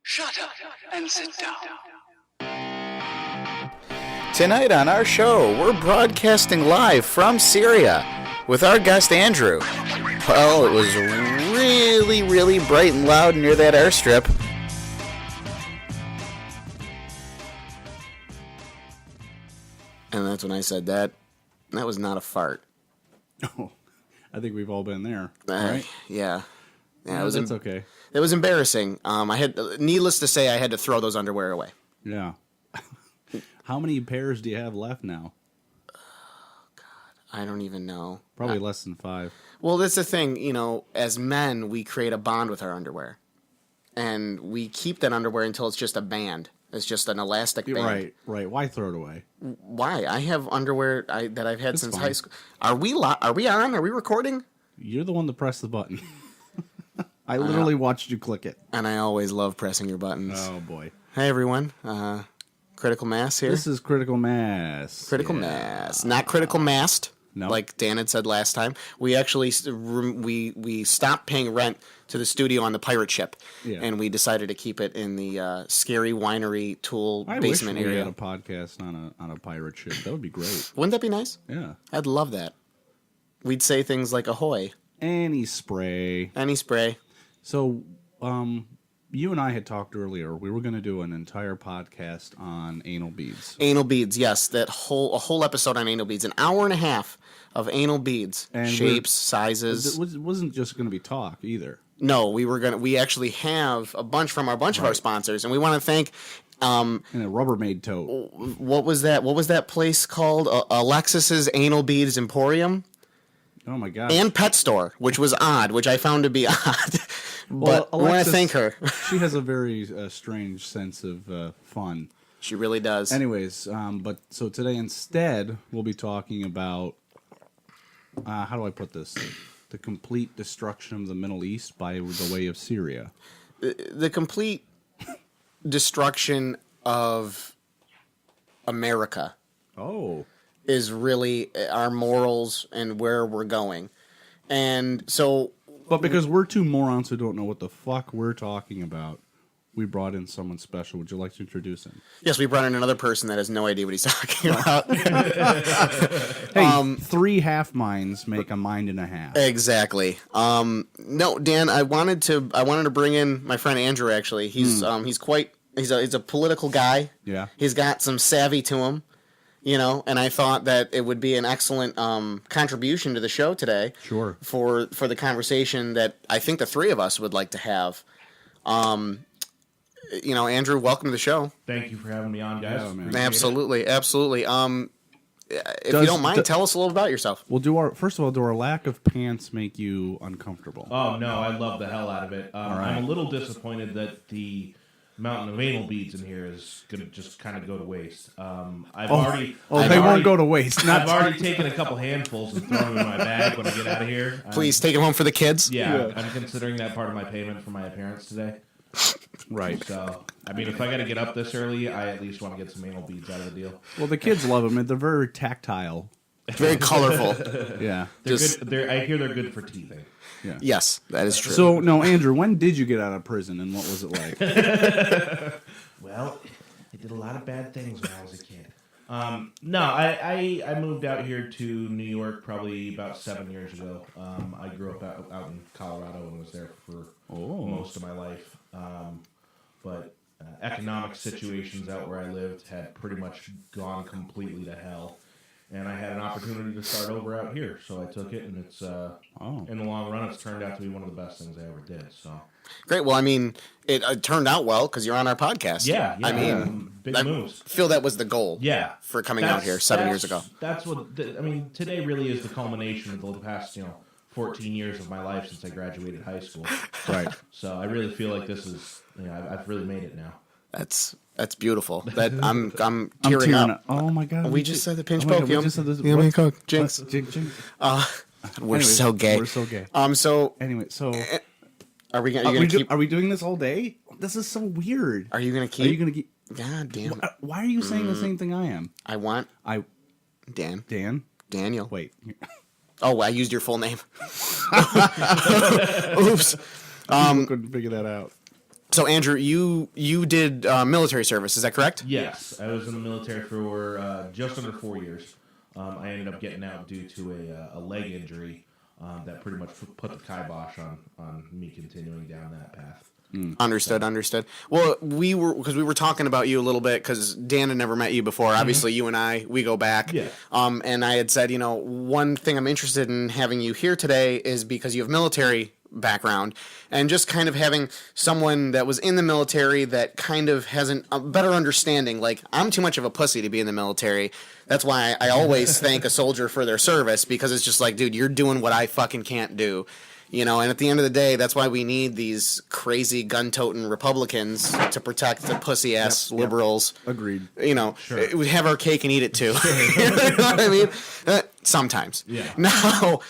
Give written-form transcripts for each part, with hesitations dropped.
Shut up and sit down. Tonight on our show, we're broadcasting live from Syria with our guest Andrew. Well, it was really, really bright and loud near that airstrip. And that's when I said that was not a fart. Oh, I think we've all been there, right? Yeah. Yeah, that's okay. It was embarrassing. Needless to say, I had to throw those underwear away. Yeah. How many pairs do you have left now? Oh, God. I don't even know. Probably less than 5. Well, that's the thing. You know, as men, we create a bond with our underwear. And we keep that underwear until it's just a band. It's just an elastic band. Right. Why throw it away? Why? I have underwear that I've had since fine. high school. Are we on? Are we recording? You're the one that pressed the button. I literally watched you click it. And I always love pressing your buttons. Oh, boy. Hey, everyone. CriticalMass here. This is CriticalMass. CriticalMass. Not CriticalMast. No. Like Dan had said last time. We actually we stopped paying rent to the studio on the pirate ship. Yeah. And we decided to keep it in the scary winery tool basement I wish we area. had a podcast on a pirate ship. That would be great. Wouldn't that be nice? Yeah. I'd love that. We'd say things like ahoy. Any spray. So, you and I had talked earlier. We were going to do an entire podcast on anal beads. Anal beads, yes. A whole episode on anal beads. An hour and a half of anal beads. And shapes, sizes. It wasn't just going to be talk either. No, we actually have a bunch of our sponsors, and we want to thank And a Rubbermaid tote. what was that place called? Alexis's Anal Beads Emporium. Oh my god. And Pet Store, which was odd, which I found to be odd. But I want to thank her. She has a very strange sense of fun. She really does. Anyways, so today instead we'll be talking about how do I put this? The complete destruction of the Middle East by the way of Syria. The complete destruction of America. Oh. Is really our morals and where we're going. And so... But because we're two morons who don't know what the fuck we're talking about, we brought in someone special. Would you like to introduce him? Yes, we brought in another person that has no idea what he's talking about. Hey, 3 half minds make a mind and a half. Exactly. No, Dan, I wanted to bring in my friend Andrew, actually. He's he's a political guy. Yeah. He's got some savvy to him. You know, and I thought that it would be an excellent contribution to the show today. Sure. For the conversation that I think the three of us would like to have. You know, Andrew, welcome to the show. Thank you for having me on, guys. Yeah, man. Absolutely. If you don't mind, tell us a little about yourself. Well, do our lack of pants make you uncomfortable? Oh, no, I love the hell out of it. right. I'm a little disappointed that the mountain of anal beads in here is going to just kind of go to waste. They won't go to waste. I've already taken a couple handfuls and thrown them in my bag when I get out of here. Please take them home for the kids. Yeah, I'm considering that part of my payment for my appearance today. Right. So, I mean, if I got to get up this early, I at least want to get some anal beads out of the deal. Well, the kids love them, and they're very tactile. Very colorful. Yeah. They're good. I hear they're good for teething. Yeah. Yes, that is true. So, no, Andrew, when did you get out of prison, and what was it like? Well, I did a lot of bad things when I was a kid. I moved out here to New York probably about 7 years ago. I grew up out in Colorado and was there for most of my life. But economic situations out where I lived had pretty much gone completely to hell. And I had an opportunity to start over out here, so I took it, and it's in the long run, it's turned out to be one of the best things I ever did. So great. Well, I mean, it turned out well because you're on our podcast. Yeah. I mean, big moves. I feel that was the goal. Yeah, for coming out here 7 years ago. That's what today really is the culmination of the past 14 years of my life since I graduated high school. Right. So I really feel like this is I've really made it now. That's beautiful. That I'm tearing up. Oh my god. We just said the pinch God, poke. we just said this. You mean coke? Jinx. Jinx. We're Anyways, so gay. We're so gay. So Anyway, so are we gonna keep? Are we doing this all day? This is so weird. Are you gonna keep? Are you gonna keep? God damn it! Why are you saying the same thing I am? Dan. Daniel. Wait. Oh, I used your full name. Oops. Couldn't figure that out. So, Andrew, you did military service, is that correct? Yes, I was in the military for just under 4 years. I ended up getting out due to a leg injury that pretty much put the kibosh on me continuing down that path. Understood. Well, we were talking about you a little bit because Dan had never met you before. Obviously, you and I, we go back. Yeah. And I had said, one thing I'm interested in having you here today is because you have military background and just kind of having someone that was in the military that kind of has a better understanding. Like, I'm too much of a pussy to be in the military. That's why I always thank a soldier for their service, because it's just like, dude, you're doing what I fucking can't do. And at the end of the day, that's why we need these crazy gun-toting Republicans to protect the pussy-ass liberals. Agreed. Sure. We have our cake and eat it too. You know what I mean? Sometimes. Yeah. No.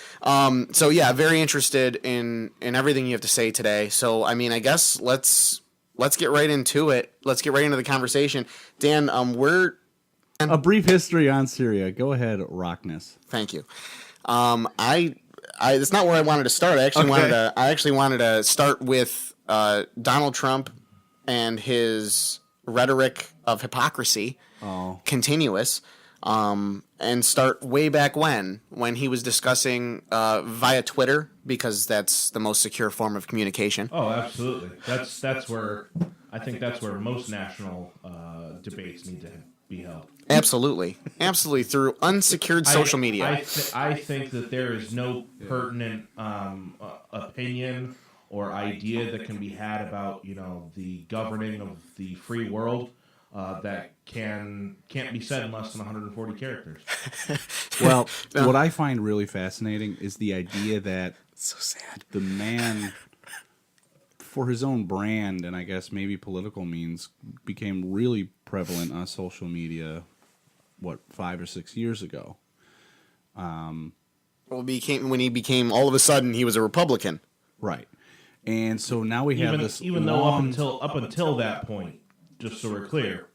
So yeah, very interested in everything you have to say today. So I mean, I guess let's get right into it. Let's get right into the conversation. Dan, we're a brief history on Syria. Go ahead, Rockness. Thank you. That's not where I wanted to start. I actually wanted to start with Donald Trump and his rhetoric of hypocrisy, continuous, and start way back when he was discussing via Twitter, because that's the most secure form of communication. Oh, absolutely. That's where I think that's where most national debates need to be held. Absolutely, through unsecured social media. I think that there is no pertinent opinion or idea that can be had about the governing of the free world that can't be said in less than 140 characters. Well, what I find really fascinating is the idea that so sad. The man, for his own brand and I guess maybe political means, became really prevalent on social media, 5 or 6 years ago. When he became all of a sudden he was a Republican. Right. And so now we have even though up until that point, just so we're clear,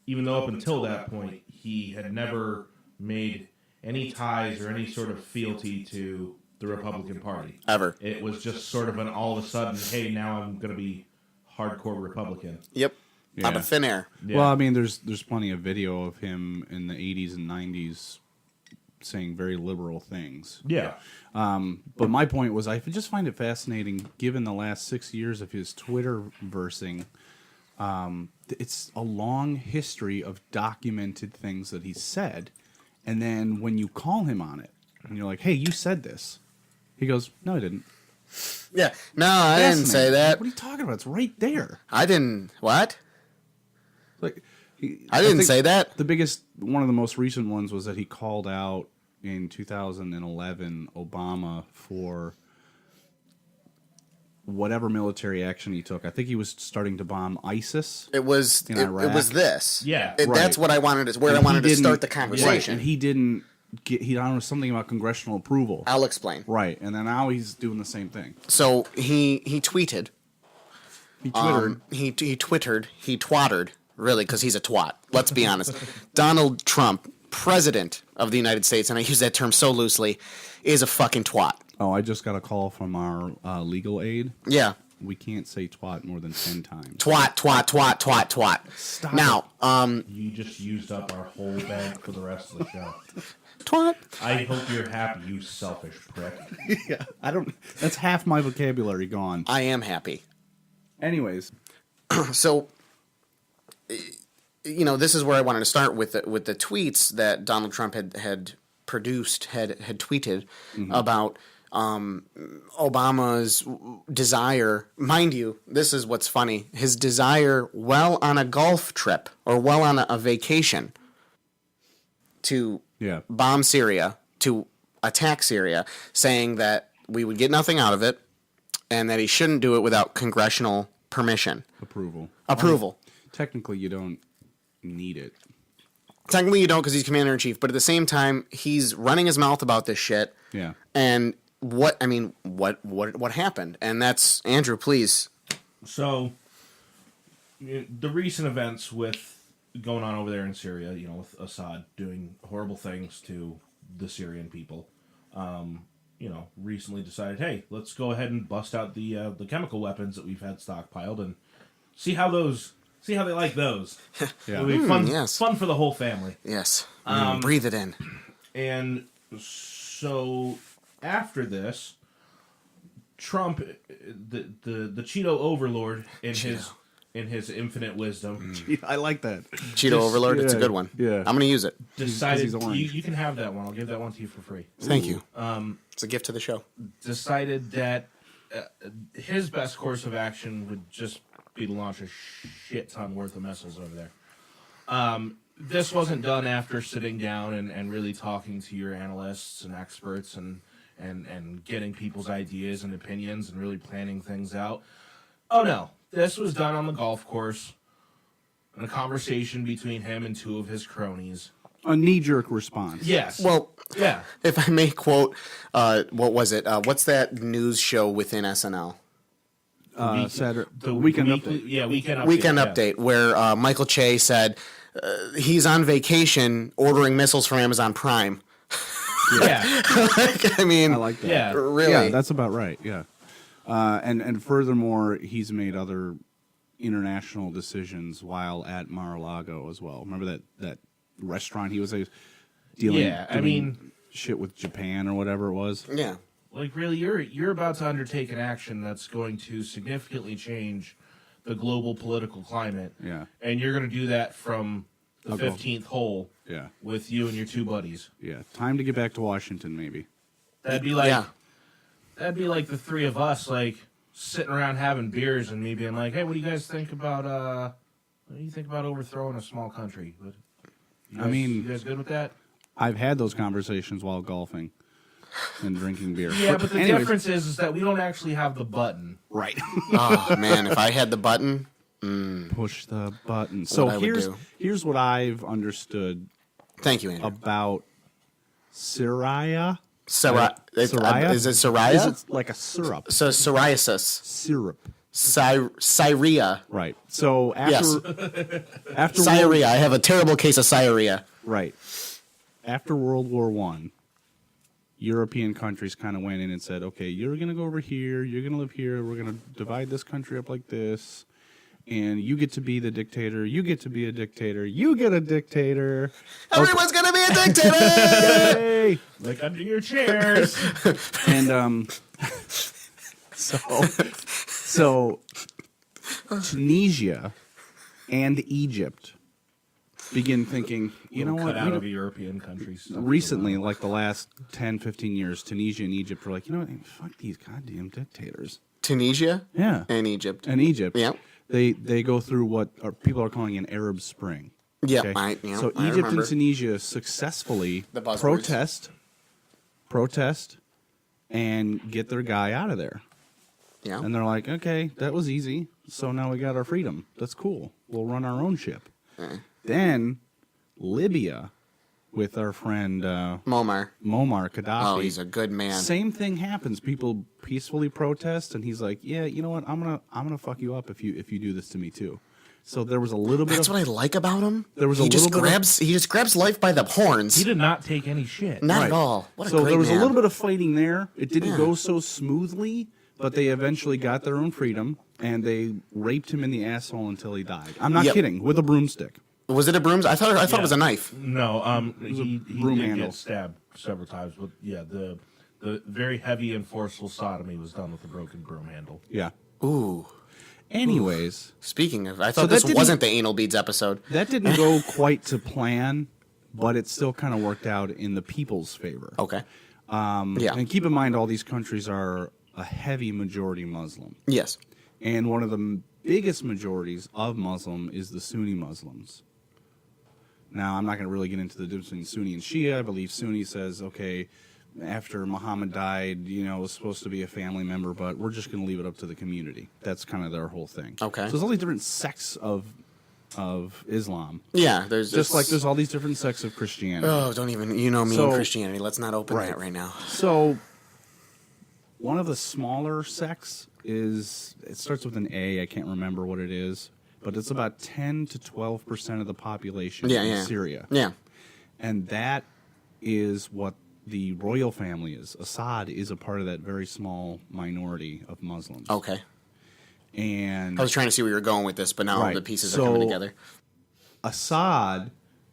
even though up until that point he had never made any ties or any sort of fealty to the Republican Party. Ever. It was just sort of an all of a sudden, hey, now I'm going to be hardcore Republican. Yep. Yeah. Out of thin air. Yeah. Well, I mean, there's plenty of video of him in the 80s and 90s saying very liberal things. Yeah. But my point was, I just find it fascinating, given the last 6 years of his Twitter versing. It's a long history of documented things that he said, and then when you call him on it, and you're like, "Hey, you said this," he goes, "No, I didn't." Yeah, no, I didn't say that. What are you talking about? It's right there. I didn't. What? Like, I didn't say that. One of the most recent ones was that he called out in 2011 Obama for whatever military action he took. I think he was starting to bomb ISIS. It was Iraq. It was this. Yeah, right. That's what I wanted. I wanted to start the conversation. Right, and he didn't get. He don't know something about congressional approval. I'll explain. Right, and then now he's doing the same thing. So he tweeted. He twittered. He twittered. He twattered. Really, because he's a twat. Let's be honest. Donald Trump, President of the United States, and I use that term so loosely, is a fucking twat. Oh, I just got a call from our legal aid. Yeah. We can't say twat more than 10 times. Twat. Stop now, you just used up our whole bag for the rest of the show. Twat. I hope you're happy, you selfish prick. Yeah, that's half my vocabulary gone. I am happy. Anyways. So, this is where I wanted to start with the tweets that Donald Trump had produced, had tweeted about Obama's desire. Mind you, this is what's funny. His desire while on a golf trip or while on a vacation to bomb Syria, to attack Syria, saying that we would get nothing out of it and that he shouldn't do it without congressional permission. Approval. Technically, you don't need it. Technically, you don't because he's commander-in-chief, but at the same time, he's running his mouth about this shit. Yeah. And what happened? And that's, Andrew, please. So, the recent events with going on over there in Syria, with Assad doing horrible things to the Syrian people, recently decided, hey, let's go ahead and bust out the chemical weapons that we've had stockpiled and See how they like those. Yeah. It'll be fun, yes. fun for the whole family. Yes. Breathe it in. And so after this, Trump, the Cheeto overlord, in his infinite wisdom, I like that. Cheeto Overlord, it's a good one. Yeah. I'm going to use it. decided he's orange. you can have that one. I'll give that one to you for free. Thank you. It's a gift to the show. Decided that his best course of action would just be to launch a shit ton worth of missiles over there. This wasn't done after sitting down and really talking to your analysts and experts and getting people's ideas and opinions and really planning things out. Oh no, this was done on the golf course in a conversation between him and two of his cronies. A knee-jerk response. Yes. Well, yeah. if I may quote, what was it? What's that news show within SNL? Saturday, The Weekend weekly- Update. Yeah, Weekend Update. Weekend yeah. Update, where Michael Che said he's on vacation ordering missiles from Amazon Prime. Yeah. I mean, I like that. Yeah. really? Yeah, that's about right. Yeah, and furthermore, he's made other international decisions while at Mar-a-Lago as well. Remember that restaurant he was dealing? Yeah, I doing mean- shit with Japan or whatever it was. Yeah. Like, really, you're about to undertake an action that's going to significantly change the global political climate. Yeah. And you're going to do that from the Okay. 15th hole Yeah, with you and your two buddies. yeah. Time to get back to Washington, maybe. That'd be like Yeah. the three of us, like, sitting around having beers and me being like, hey, what do you guys think about overthrowing a small country? You guys, you guys good with that? I've had those conversations while golfing and drinking beer. Yeah, but the anyways, difference is that we don't actually have the button. right. Oh man, if I had the button, Push the button. So I would do. here's what I've understood thank you, Andrew. about Syria. Syria? Syria? Is it Syria? Is it like a syrup? So psoriasis, Syrup. Syria. Right. So after after Syria. I have a terrible case of Syria. right. After World War I, European countries kind of went in and said, okay, you're going to go over here, you're going to live here, we're going to divide this country up like this, and you get to be the dictator, you get to be a dictator, you get a dictator. Everyone's gonna be a dictator. Yay! Like under your chairs. And so Tunisia and Egypt begin thinking, you know what? Cut we out don't- of European countries. recently, like the last 10, 15 years, Tunisia and Egypt were like, you know what? Fuck these goddamn dictators. Tunisia Yeah. and Egypt. And Egypt. Yeah. They go through what people are calling an Arab Spring. Yeah, Okay? I So Egypt remember. and Tunisia successfully The buzzwords. protest, and get their guy out of there. Yeah. And they're like, okay, that was easy. So now we got our freedom. That's cool. We'll run our own ship. Then Libya, with our friend Muammar Gaddafi. Oh, he's a good man. Same thing happens. People peacefully protest, and he's like, "Yeah, you know what? I'm gonna fuck you up if you do this to me too." So there was a little bit. That's what I like about him. There was he a just little bit of- he just grabs life by the horns. He did not take any shit. Not Right. at all. What a So great there was man. a little bit of fighting there. It didn't Yeah. go so smoothly, but they eventually got their own freedom, and they raped him in the asshole until he died. I'm not Yep. kidding. With a broomstick. Was it a broom? I thought it was a knife. No, he broom did handle. get stabbed several times, but yeah, the very heavy and forceful sodomy was done with a broken broom handle. Yeah. Ooh. Anyways, Speaking of, I So thought that this didn't- wasn't the anal beads episode. that didn't go quite to plan, but it still kind of worked out in the people's favor. Okay. Yeah. And keep in mind, all these countries are a heavy majority Muslim. Yes. And one of the biggest majorities of Muslim is the Sunni Muslims. Now, I'm not going to really get into the difference between Sunni and Shia. I believe Sunni says, okay, after Muhammad died, it was supposed to be a family member, but we're just going to leave it up to the community. That's kind of their whole thing. Okay. So there's all these different sects of Islam. Yeah. There's Just like there's all these different sects of Christianity. Oh, don't even. You know me So- and Christianity. Let's not open Right. that right now. So, one of the smaller sects it starts with an A. I can't remember what it is, but it's about 10 to 12% of the population in Syria. Yeah. And that is what the royal family is. Assad is a part of that very small minority of Muslims. Okay. And I was trying to see where you were going with this, but now Right. the pieces are So- coming together. Assad,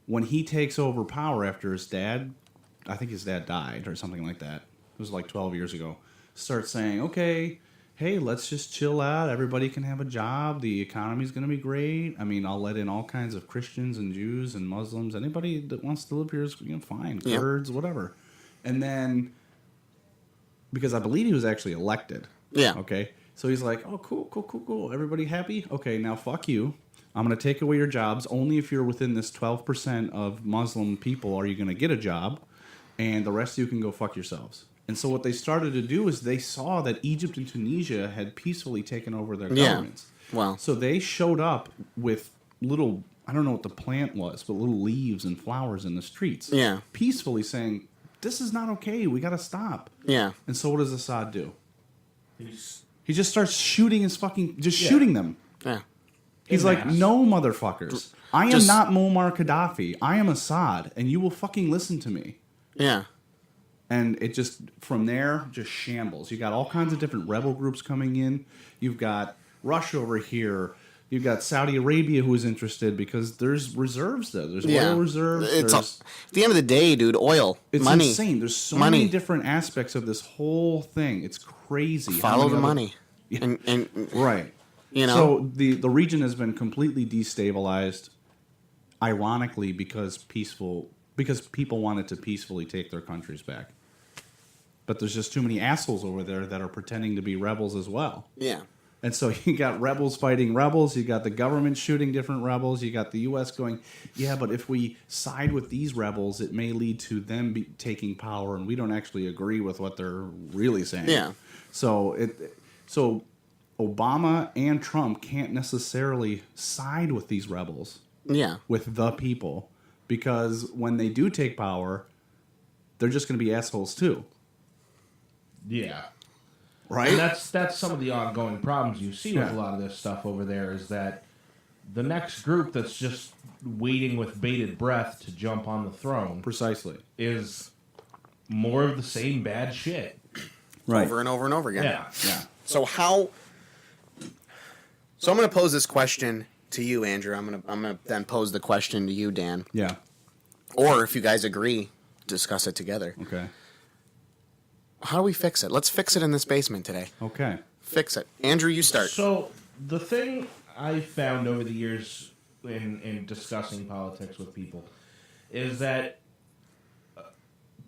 when he takes over power after his dad, I think his dad died or something like that. It was like 12 years ago. Starts saying, okay, hey, let's just chill out. Everybody can have a job. The economy's going to be great. I mean, I'll let in all kinds of Christians and Jews and Muslims. Anybody that wants to live here is fine. Yeah. Kurds, whatever. And then, because I believe he was actually elected. Yeah. Okay. So he's like, oh, cool. Everybody happy? Okay, now fuck you. I'm going to take away your jobs. Only if you're within this 12% of Muslim people are you going to get a job. And the rest of you can go fuck yourselves. And so what they started to do is they saw that Egypt and Tunisia had peacefully taken over their governments. Wow. So they showed up with little, I don't know what the plant was, but little leaves and flowers in the streets. Yeah. Peacefully saying, this is not okay. We got to stop. Yeah. And so what does Assad do? He just starts shooting shooting them. Yeah. He's like, no, motherfuckers. I am Just- not Muammar Gaddafi. I am Assad, and you will fucking listen to me. Yeah. And it just, from there, just shambles. You got all kinds of different rebel groups coming in. You've got Russia over here. You've got Saudi Arabia who is interested because there's reserves there. There's oil reserves. It's at the end of the day, dude, oil, It's money. insane. There's so Money. many different aspects of this whole thing. It's crazy. How Follow many the other- money. And Right. you know, So the region has been completely destabilized, ironically, because people wanted to peacefully take their countries back. But there's just too many assholes over there that are pretending to be rebels as well. yeah. And so you got rebels fighting rebels. You got the government shooting different rebels. You got the U.S. going, yeah, but if we side with these rebels, it may lead to them taking power, and we don't actually agree with what they're really saying. Yeah. So Obama and Trump can't necessarily side with these rebels, Yeah. with the people, because when they do take power, they're just going to be assholes too. Yeah. Right? And that's some of the ongoing problems you see with a lot of this stuff over there is that the next group that's just waiting with bated breath to jump on the throne Precisely. is more of the same bad shit. Right. Over and over and over again. Yeah. Yeah. So I'm going to pose this question to you, Andrew. I'm going to then pose the question to you, Dan. Yeah. Or if you guys agree, discuss it together. Okay. How do we fix it? Let's fix it in this basement today. Okay. Fix it. Andrew, you start. So the thing I found over the years in discussing politics with people is that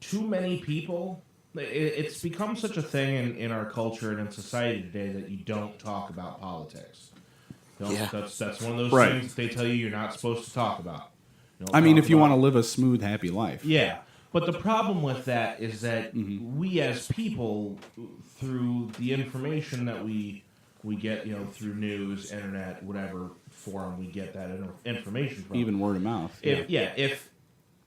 too many people, it's become such a thing in our culture and in society today that you don't talk about politics. Yeah. That's one of those Right. things they tell you you're not supposed to talk about. I mean, if you want to live a smooth, happy life. Yeah. But the problem with that is that we as people, through the information that we get, through news, internet, whatever forum we get that information from. Even word of mouth.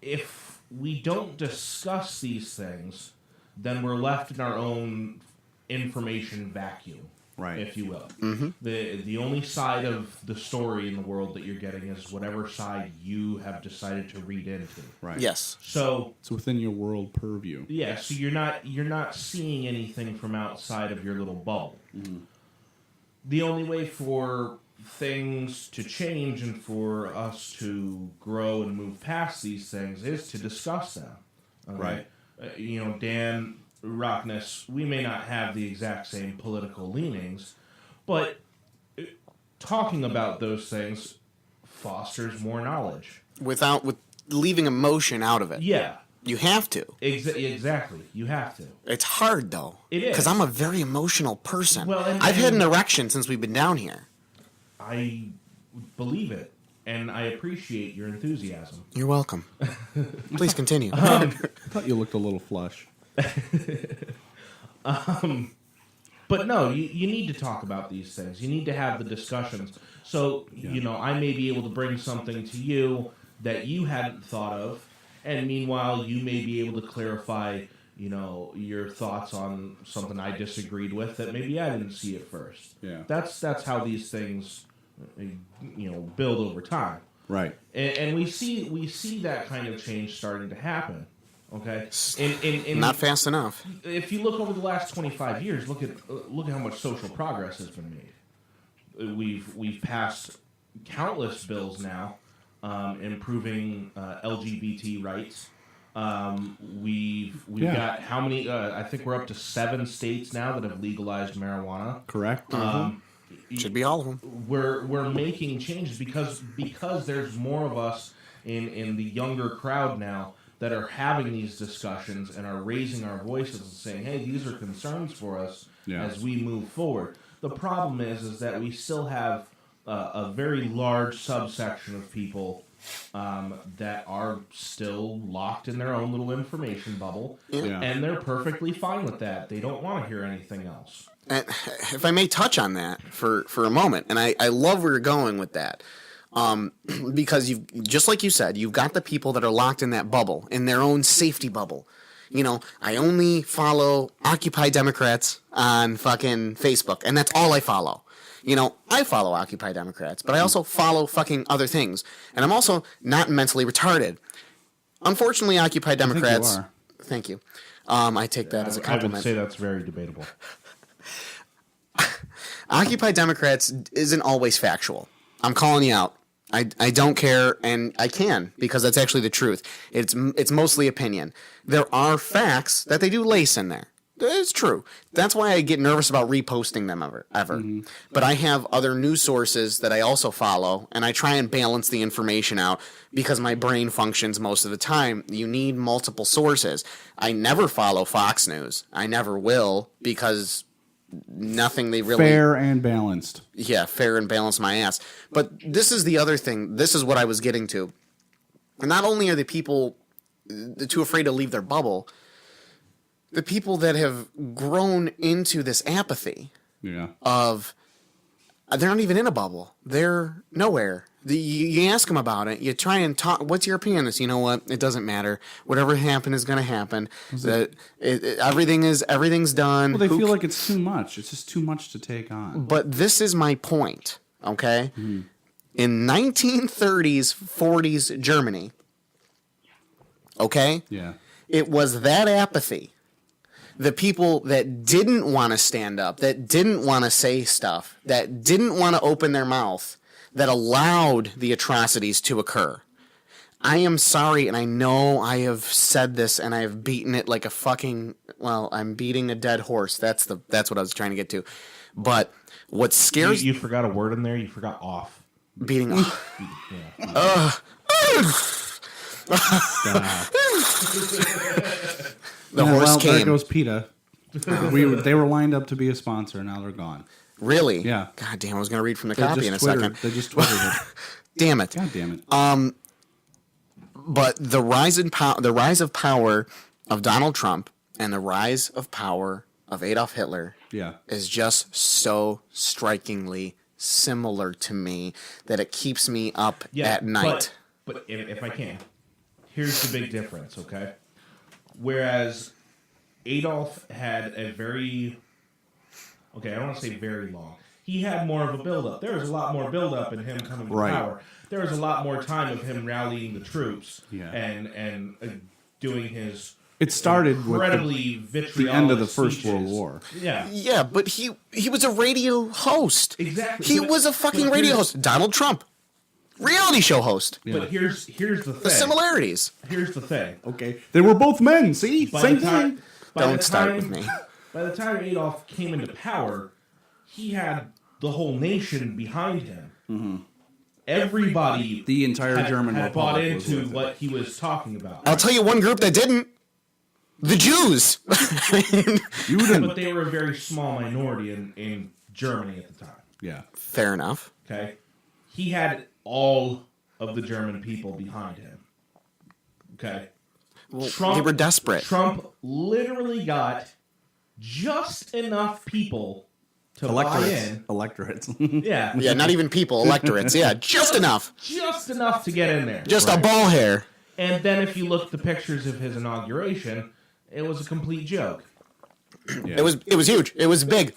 If we don't discuss these things, then we're left in our own information vacuum. Right. If you will. Mm-hmm. The only side of the story in the world that you're getting is whatever side you have decided to read into. Right. Yes. So It's within your world purview. yeah, so you're not seeing anything from outside of your little bubble. Mm-hmm. The only way for things to change and for us to grow and move past these things is to discuss them. Okay? Right. Dan, Rockness, we may not have the exact same political leanings, but talking about those things fosters more knowledge. With leaving emotion out of it. Yeah. You have to. Exactly. You have to. It's hard, though. It is. Because I'm a very emotional person. Well, and- I've had an erection since we've been down here. I believe it, and I appreciate your enthusiasm. You're welcome. Please continue. I thought you looked a little flush. But no, you need to talk about these things. You need to have the discussions. So, I may be able to bring something to you that you hadn't thought of, and meanwhile, you may be able to clarify, your thoughts on something I disagreed with that maybe I didn't see at first. Yeah. That's how these things, build over time. Right. And we see that kind of change starting to happen. Okay, in Not fast enough. if you look over the last 25 years, look at how much social progress has been made. we've passed countless bills now improving LGBT rights. We've got how many? I think we're up to 7 states now that have legalized marijuana. Correct. Should be all of them. We're making changes because there's more of us in the younger crowd now that are having these discussions and are raising our voices and saying, hey, these are concerns for us as we move forward. The problem is that we still have a very large subsection of people that are still locked in their own little information bubble, and they're perfectly fine with that. They don't want to hear anything else. And if I may touch on that for a moment, and I love where you're going with that. Because you've, just like you said, you've got the people that are locked in that bubble, in their own safety bubble. You know, I only follow Occupy Democrats on fucking Facebook, and that's all I follow. You know, I follow Occupy Democrats, but I also follow fucking other things. And I'm also not mentally retarded. Unfortunately, Occupy Democrats... I think you are. Thank you. I take that as a compliment. I would say that's very debatable. Occupy Democrats isn't always factual. I'm calling you out. I don't care, and I can, because that's actually the truth. It's mostly opinion. There are facts that they do lace in there. It's true. That's why I get nervous about reposting them ever. Mm-hmm. But I have other news sources that I also follow, and I try and balance the information out because my brain functions most of the time. You need multiple sources. I never follow Fox News. I never will, because nothing they really... Fair and balanced. Yeah, fair and balanced my ass. But this is the other thing. This is what I was getting to. And not only are the people too afraid to leave their bubble, the people that have grown into this apathy of... They're not even in a bubble. They're nowhere. You ask them about it. You try and talk. What's your opinion on this? You know what? It doesn't matter. Whatever happened is going to happen. Everything's done. Well, they feel like it's too much. It's just too much to take on. But this is my point, okay? Mm-hmm. In 1930s, 40s Germany, okay? Yeah. It was that apathy. The people that didn't want to stand up, that didn't want to say stuff, that didn't want to open their mouth, that allowed the atrocities to occur. I am sorry, and I know I have said this, and I have beaten it like a fucking... Well, I'm beating a dead horse. That's what I was trying to get to. But what scares... You forgot a word in there. You forgot off. Beating off. The horse came. There goes PETA. They were lined up to be a sponsor. Now they're gone. Really? Yeah. God damn, I was going to read from the copy in a second. They just Twittered it. Damn it. God damn it. But the rise of power of Donald Trump and the rise of power of Adolf Hitler is just so strikingly similar to me that it keeps me up at night. But if I can, here's the big difference, okay? Whereas Adolf had a very... Okay, I don't want to say very long. He had more of a build-up. There was a lot more build-up in him coming to power. There was a lot more time of him rallying the troops and doing his... It started incredibly with the end of the First World War. Yeah, but he was a radio host. Exactly. He was a fucking radio host. Donald Trump. Reality show host. Yeah. But here's the thing. The similarities. Here's the thing. Okay. They were both men, see? Same thing. Don't start with me. By the time Adolf came into power, he had the whole nation behind him. Mm-hmm. Everybody, the entire German had bought into what he was talking about. I'll tell you one group that didn't. The Jews. But they were a very small minority in Germany at the time. Yeah. Fair enough. Okay. He had all of the German people behind him. Okay. Well, they were desperate. Trump literally got just enough people to buy in. Electorates. Yeah. Yeah, not even people, electorates. Yeah, just enough. Just enough to get in there. Just a ball hair. And then if you look at the pictures of his inauguration, it was a complete joke. Yeah. It was huge. It was big.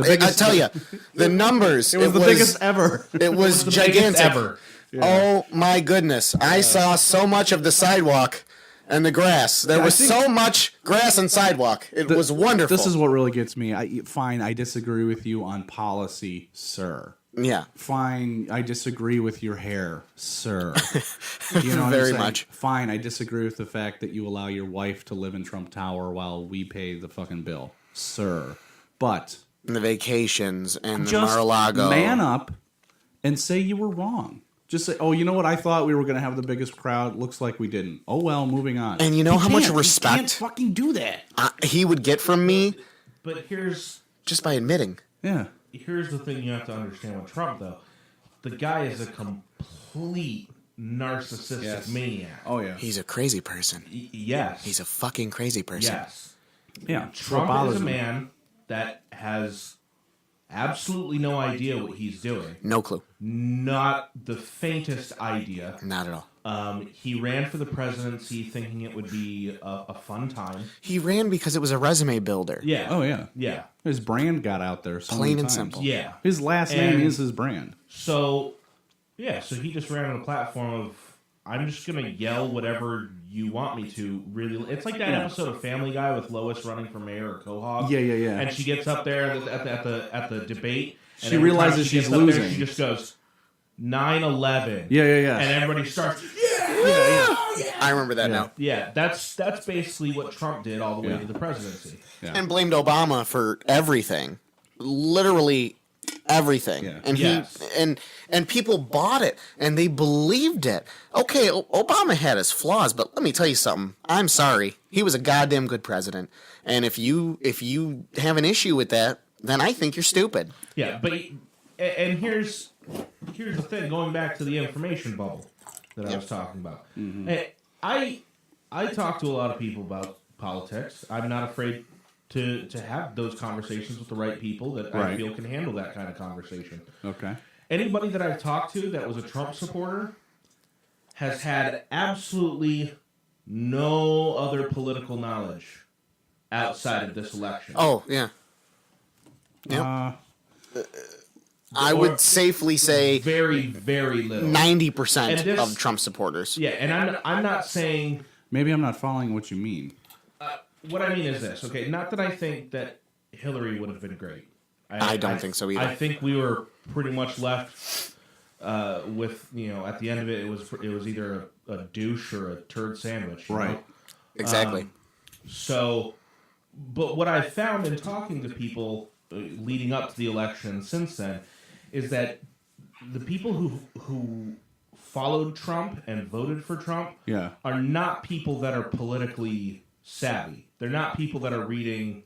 I tell you, the numbers. It was the biggest ever. It was gigantic. Ever. Yeah. Oh my goodness! I saw so much of the sidewalk And the grass. There was so much grass and sidewalk. It was wonderful. This is what really gets me. Fine, I disagree with you on policy, sir. Yeah. Fine, I disagree with your hair, sir. You know what Very I'm saying? much. Fine, I disagree with the fact that you allow your wife to live in Trump Tower while we pay the fucking bill, sir. But And the vacations and the just Mar-a-Lago. man up and say you were wrong. Just say, oh, you know what? I thought we were going to have the biggest crowd. Looks like we didn't. Oh, well, moving on. And you know how much You respect can't fucking do that. he would get from me But here's just by admitting. Yeah. the thing you have to understand with Trump, though. The guy is a complete narcissistic maniac. Oh, yeah. He's a crazy person. Yes. He's a fucking crazy person. Yes. Yeah. Trump is a man that has absolutely no idea what he's doing. No clue. Not the faintest idea. Not at all. He ran for the presidency thinking it would be a fun time. He ran because it was a resume builder. Yeah. Oh, yeah. Yeah. His brand got out there so Plain many and times. simple. Yeah. His last name is his brand. So he just ran on a platform of, I'm just going to yell whatever you want me to. Really, it's like that episode of Family Guy with Lois running for mayor or Quahog. Yeah. And she gets up there at the debate. And She every time realizes she gets she's up there, losing. she just goes 9/11. Yeah. And everybody starts. I remember that now. Yeah, that's basically what Trump did all the way Yeah. to the presidency. Yeah. And blamed Obama for everything. Literally everything. Yeah. And Yes. and people bought it and they believed it. Okay, Obama had his flaws, but let me tell you something. I'm sorry. He was a goddamn good president. And if you have an issue with that, then I think you're stupid. Yeah, but and here's the thing. Going back to the information bubble that I was talking about, I talk to a lot of people about politics. I'm not afraid to have those conversations with the right people that I Right. feel can handle that kind of conversation. Okay. Anybody that I've talked to that was a Trump supporter has had absolutely no other political knowledge outside of this election. Oh, yeah. Yep. I would safely say Very, very little. 90% And this- of Trump supporters. Yeah, and I'm not saying. Maybe I'm not following what you mean. What I mean is this, okay? Not that I think that Hillary would have been great. I don't think so either. I think we were pretty much left with, at the end of it, it was either a douche or a turd sandwich. you Right. know? Exactly. So, but what I found in talking to people leading up to the election since then is that the people who followed Trump and voted for Trump Yeah. are not people that are politically savvy. They're not people that are reading,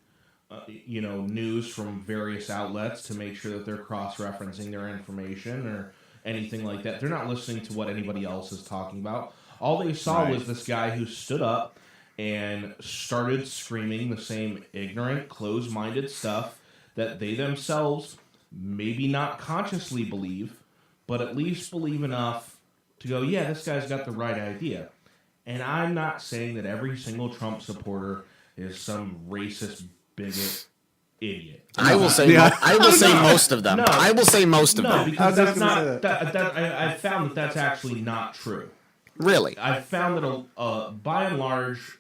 news from various outlets to make sure that they're cross-referencing their information or anything like that. They're not listening to what anybody else is talking about. All they saw was this guy who stood up and started screaming the same ignorant, closed-minded stuff that they themselves maybe not consciously believe, but at least believe enough to go, yeah, this guy's got the right idea. And I'm not saying that every single Trump supporter is some racist, bigot, idiot. I will say Yeah. I will say most of them. No. I will say most of No, them. because I was just that's gonna not. I found that that's actually not true. Really. I found that by and large,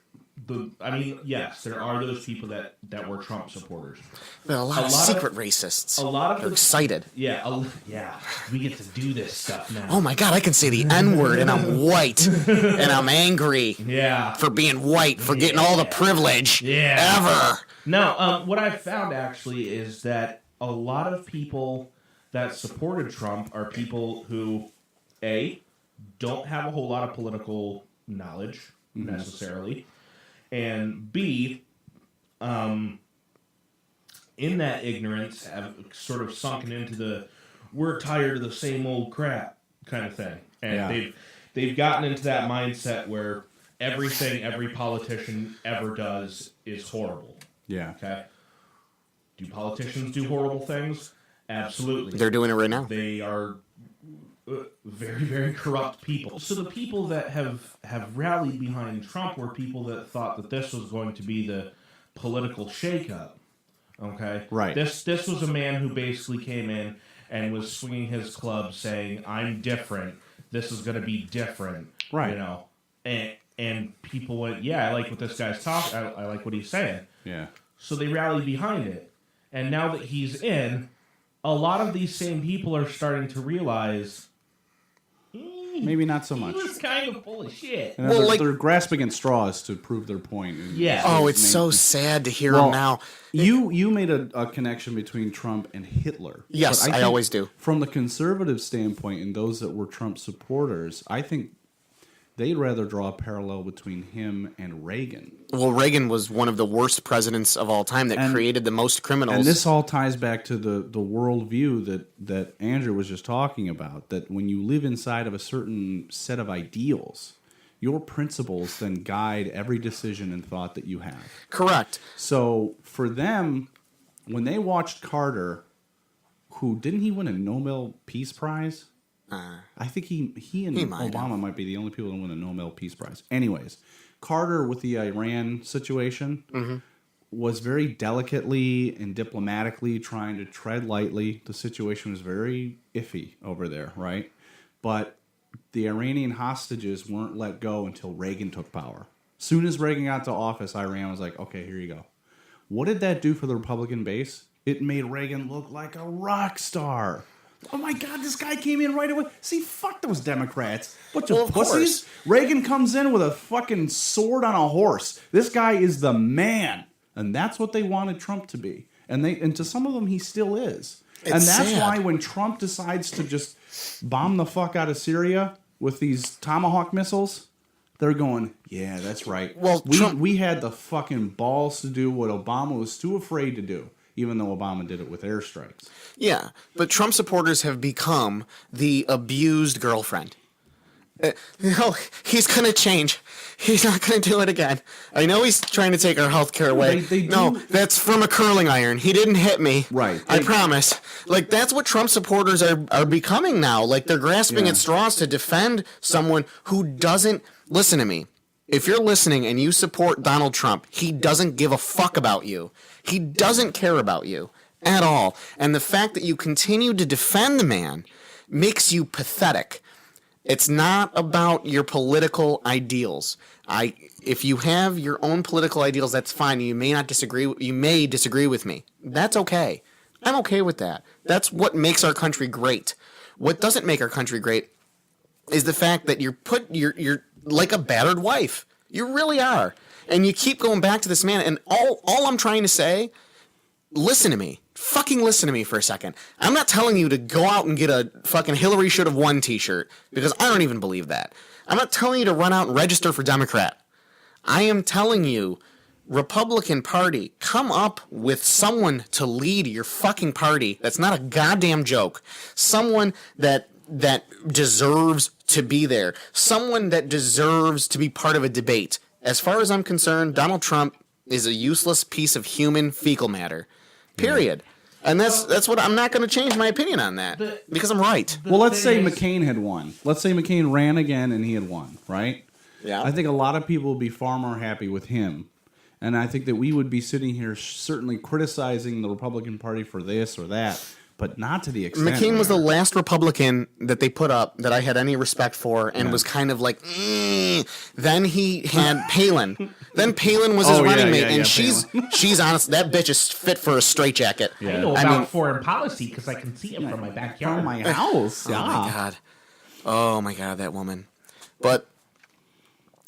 yes, there are those people that were Trump supporters. But a lot of secret racists. A lot of They're the, excited. yeah, we get to do this stuff now. Oh my god, I can say the N-word and I'm white. And I'm angry Yeah. for being white, for getting all the privilege ever. No, what I found actually is that a lot of people that supported Trump are people who, A, don't have a whole lot of political knowledge necessarily, and B, in that ignorance have sort of sunken into the we're tired of the same old crap kind of thing. And they've gotten into that mindset where everything every politician ever does is horrible. Yeah. Okay. Do politicians do horrible things? Absolutely. They're doing it right now. They are very, very corrupt people. So the people that have rallied behind Trump were people that thought that this was going to be the political shakeup. Okay? Right. This was a man who basically came in and was swinging his club saying, I'm different. This is going to be different. Right. You know? And And people went, yeah, I like what this guy's talking. I like what he's saying. Yeah. So they rallied behind it. And now that he's in, a lot of these same people are starting to realize Maybe not so much. he was kind of full of shit. And Well, they're grasping at straws to prove their point. Yeah. Oh, it's so sad to hear him now. You made a connection between Trump and Hitler. Yes, But I think always do. From the conservative standpoint and those that were Trump supporters, I think they'd rather draw a parallel between him and Reagan. Well, Reagan was one of the worst presidents of all time that created the most criminals. And this all ties back to the worldview that Andrew was just talking about, that when you live inside of a certain set of ideals, your principles then guide every decision and thought that you have. Correct. So for them, when they watched Carter, who didn't he win a Nobel Peace Prize? I think he and Obama might be the only people to win a Nobel Peace Prize. Anyways, Carter with the Iran situation was very delicately and diplomatically trying to tread lightly. The situation was very iffy over there, right? But the Iranian hostages weren't let go until Reagan took power. Soon as Reagan got to office, Iran was like, okay, here you go. What did that do for the Republican base? It made Reagan look like a rock star. Oh my God, this guy came in right away. See, fuck those Democrats. Bunch of pussies. Course. Reagan comes in with a fucking sword on a horse. This guy is the man. And that's what they wanted Trump to be. And to some of them, he still is. And that's sad. why when Trump decides to just bomb the fuck out of Syria with these Tomahawk missiles, they're going, yeah, that's right. Well, we had the fucking balls to do what Obama was too afraid to do. Even though Obama did it with airstrikes. Yeah, but Trump supporters have become the abused girlfriend. He's going to change. He's not going to do it again. I know he's trying to take our health care away. No, that's from a curling iron. He didn't hit me. Right. I promise. Like, that's what Trump supporters are becoming now. Like, they're grasping at straws to defend someone who doesn't... Listen to me. If you're listening and you support Donald Trump, he doesn't give a fuck about you. He doesn't care about you at all. And the fact that you continue to defend the man makes you pathetic. It's not about your political ideals. If you have your own political ideals, that's fine. You may disagree with me. That's okay. I'm okay with that. That's what makes our country great. What doesn't make our country great is the fact that you're like a battered wife. You really are. And you keep going back to this man, and all I'm trying to say, listen to me. Fucking listen to me for a second. I'm not telling you to go out and get a fucking Hillary should have won t-shirt, because I don't even believe that. I'm not telling you to run out and register for Democrat. I am telling you, Republican Party, come up with someone to lead your fucking party that's not a goddamn joke. Someone that deserves to be there. Someone that deserves to be part of a debate. As far as I'm concerned, Donald Trump is a useless piece of human fecal matter. Period. And that's what I'm not going to change my opinion on that because I'm right. Well, let's say McCain had won. Let's say McCain ran again and he had won, right? Yeah. I think a lot of people would be far more happy with him. And I think that we would be sitting here certainly criticizing the Republican Party for this or that, but not to the extent. McCain was the last Republican that they put up that I had any respect for and was kind of like, Then he had Palin. Then Palin was his running mate, and she's honest. That bitch is fit for a straitjacket. I know about foreign policy because I can see him from my backyard. From my house. Oh my god, that woman. But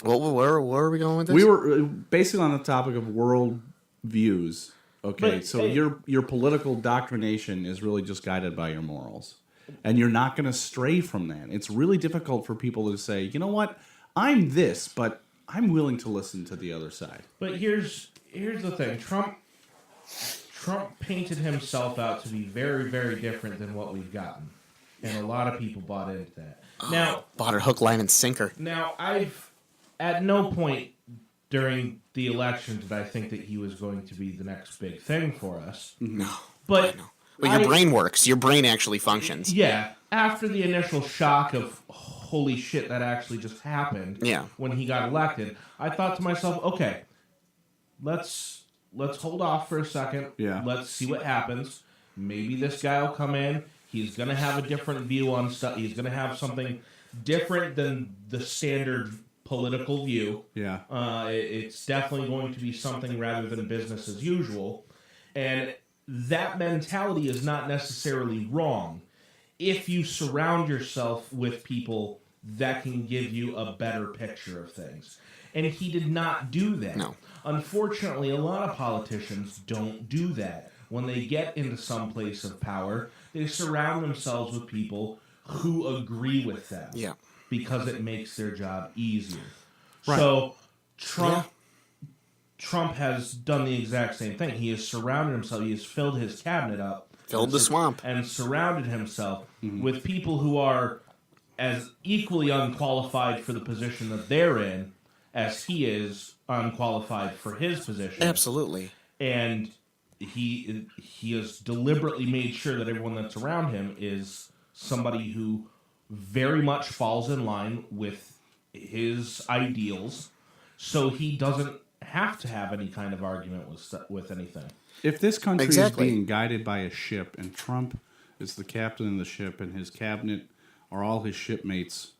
where are we going with this? We were basically on the topic of world views. Okay, so your political doctrination is really just guided by your morals. And you're not going to stray from that. It's really difficult for people to say, you know what, I'm this, but I'm willing to listen to the other side. But here's the thing. Trump painted himself out to be very, very different than what we've gotten. And a lot of people bought into that. Bought her hook, line, and sinker. Now, I've at no point during the election did I think that he was going to be the next big thing for us. No. But your brain works. Your brain actually functions. Yeah. After the initial shock of, holy shit, that actually just happened when he got elected, I thought to myself, okay, let's hold off for a second. Yeah. Let's see what happens. Maybe this guy will come in. He's going to have a different view on stuff. He's going to have something different than the standard political view. Yeah. It's definitely going to be something rather than business as usual. And that mentality is not necessarily wrong if you surround yourself with people that can give you a better picture of things. And he did not do that. No. Unfortunately, a lot of politicians don't do that. When they get into some place of power, they surround themselves with people who agree with them. Yeah. Because it makes their job easier. Right. So Trump has done the exact same thing. He has surrounded himself. He has filled his cabinet up. Filled the swamp. And surrounded himself with people who are as equally unqualified for the position that they're in as he is unqualified for his position. Absolutely. And he has deliberately made sure that everyone that's around him is somebody who very much falls in line with his ideals, so he doesn't have to have any kind of argument with anything. If this country Exactly. is being guided by a ship and Trump is the captain of the ship and his cabinet are all his shipmates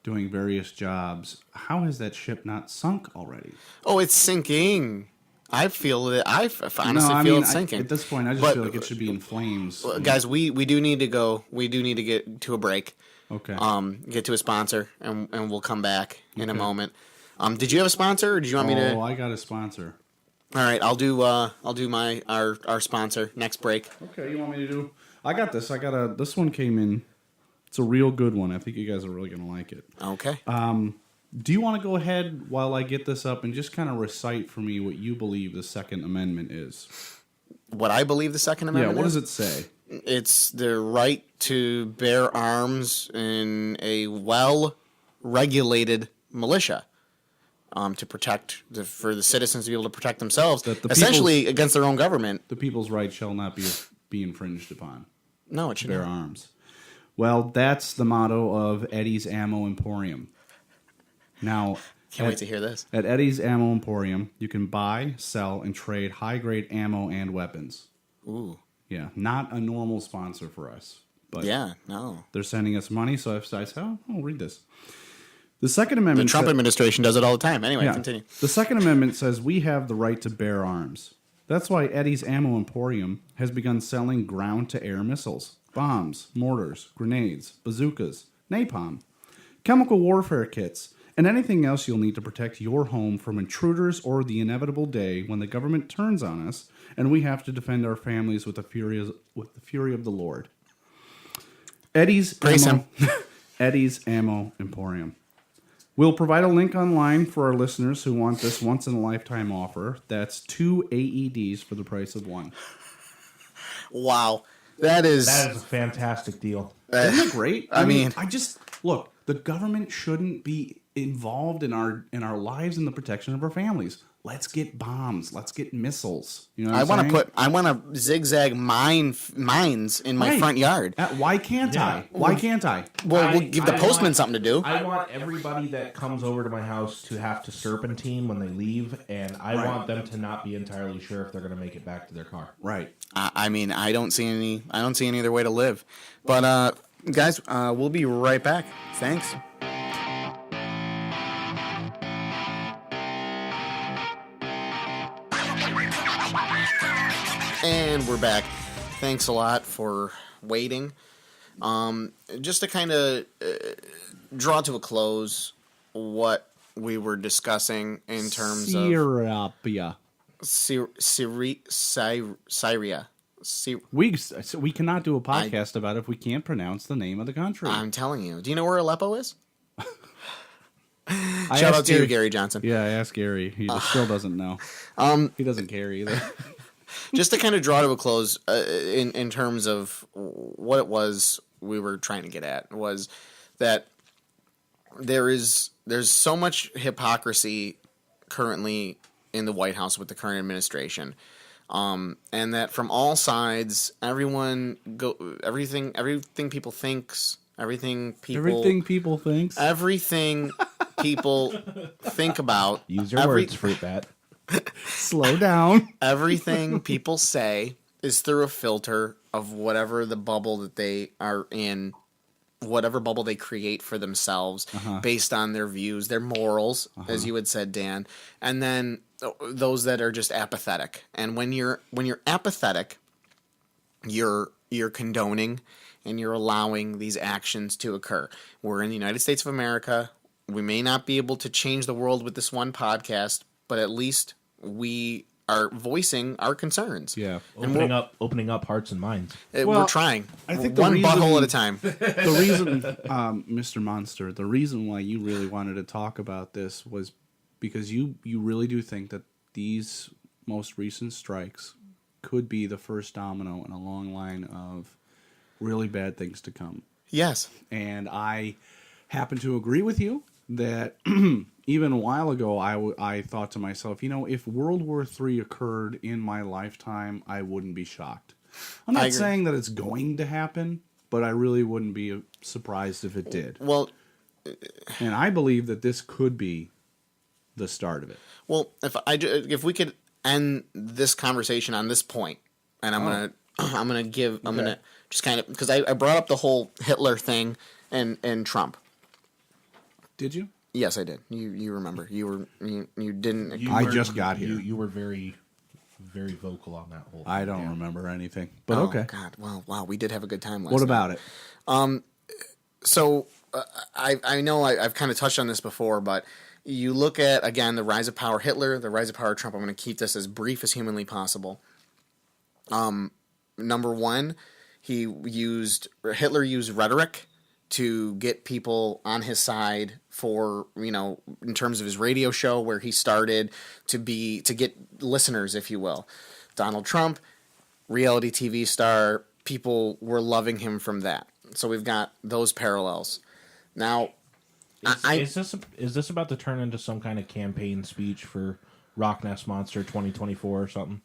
doing various jobs, how has that ship not sunk already? Oh, it's sinking. I feel it. I honestly feel it's sinking. At this point, I just feel like it should be in flames. Guys, we do need to go. We do need to get to a break. Okay. Get to a sponsor, and we'll come back in a moment. Did you have a sponsor, or did you want me to? Oh, I got a sponsor. All right, I'll do our sponsor next break. Okay, you want me to do? I got this. This one came in. It's a real good one. I think you guys are really gonna like it. Okay. Do you want to go ahead while I get this up and just kind of recite for me what you believe the Second Amendment is? What I believe the Second Amendment. Yeah. What is? does it say? It's the right to bear arms in a well-regulated militia, to protect for the citizens to be able to protect themselves, essentially against their own government. The people's right shall not be infringed upon. No, it should Bear not. arms. Well, that's the motto of Eddie's Ammo Emporium. Now, Can't wait to hear this. At Eddie's Ammo Emporium, you can buy, sell, and trade high-grade ammo and weapons. Ooh. Yeah, not a normal sponsor for us. But Yeah, no. they're sending us money, so I said, I'll read this. The Second Amendment... The Trump administration does it all the time. Anyway, Yeah. continue. The Second Amendment says we have the right to bear arms. That's why Eddie's Ammo Emporium has begun selling ground-to-air missiles, bombs, mortars, grenades, bazookas, napalm, chemical warfare kits, and anything else you'll need to protect your home from intruders or the inevitable day when the government turns on us and we have to defend our families with the fury of the Lord. Eddie's Ammo Emporium. We'll provide a link online for our listeners who want this once-in-a-lifetime offer. That's 2 AEDs for the price of one. Wow. That is That is a fantastic deal. Isn't it great? I mean, look, the government shouldn't be involved in our lives and the protection of our families. Let's get bombs. Let's get missiles. You know what I want to zigzag mines in my front yard. Why can't I? Why can't I? Well, we'll give the postman something to do. I want everybody that comes over to my house to have to serpentine when they leave, and I want them to not be entirely sure if they're going to make it back to their car. Right. I mean, I don't see any other way to live. But guys, we'll be right back. Thanks. And we're back. Thanks a lot for waiting. Just to kind of draw to a close what we were discussing in terms of Syria. We cannot do a podcast about it if we can't pronounce the name of the country. I'm telling you. Do you know where Aleppo is? Shout out to you, Gary Johnson. Yeah, I asked Gary. He still doesn't know. He doesn't care either. Just to kind of draw to a close in terms of what it was we were trying to get at was that there's so much hypocrisy currently in the White House with the current administration, and that from all sides, everything people think about. Use your words, Fruit Bat. Slow down. Everything people say is through a filter of whatever the bubble that they are in whatever bubble they create for themselves based on their views, their morals, as you had said, Dan, and then those that are just apathetic. And when you're apathetic, you're condoning and you're allowing these actions to occur. We're in the United States of America. We may not be able to change the world with this one podcast, but at least we are voicing our concerns. Yeah. Opening up hearts and minds. We're trying. I think one butthole at a time. The reason, Mr. Monster, the reason why you really wanted to talk about this was because you really do think that these most recent strikes could be the first domino in a long line of really bad things to come. Yes. And I happen to agree with you that even a while ago, I thought to myself, if World War III occurred in my lifetime, I wouldn't be shocked. I'm not saying that it's going to happen, but I really wouldn't be surprised if it did. Well, and I believe that this could be the start of it. Well, if we could end this conversation on this point, and I'm gonna just kind of, because I brought up the whole Hitler thing and Trump. Did you? Yes, I did. You remember? You didn't. I just got here. You were very, very vocal on that whole thing. I don't remember anything, but okay. God, well, wow, we did have a good time last What night. about it? So I know I've kind of touched on this before, but you look at, again, the rise of power Hitler, the rise of power Trump. I'm going to keep this as brief as humanly possible. Number one, Hitler used rhetoric to get people on his side for, in terms of his radio show where he started to get listeners, if you will. Donald Trump, reality TV star, people were loving him from that. So we've got those parallels. Now, is this about to turn into some kind of campaign speech for RocnessMonster 2024 or something?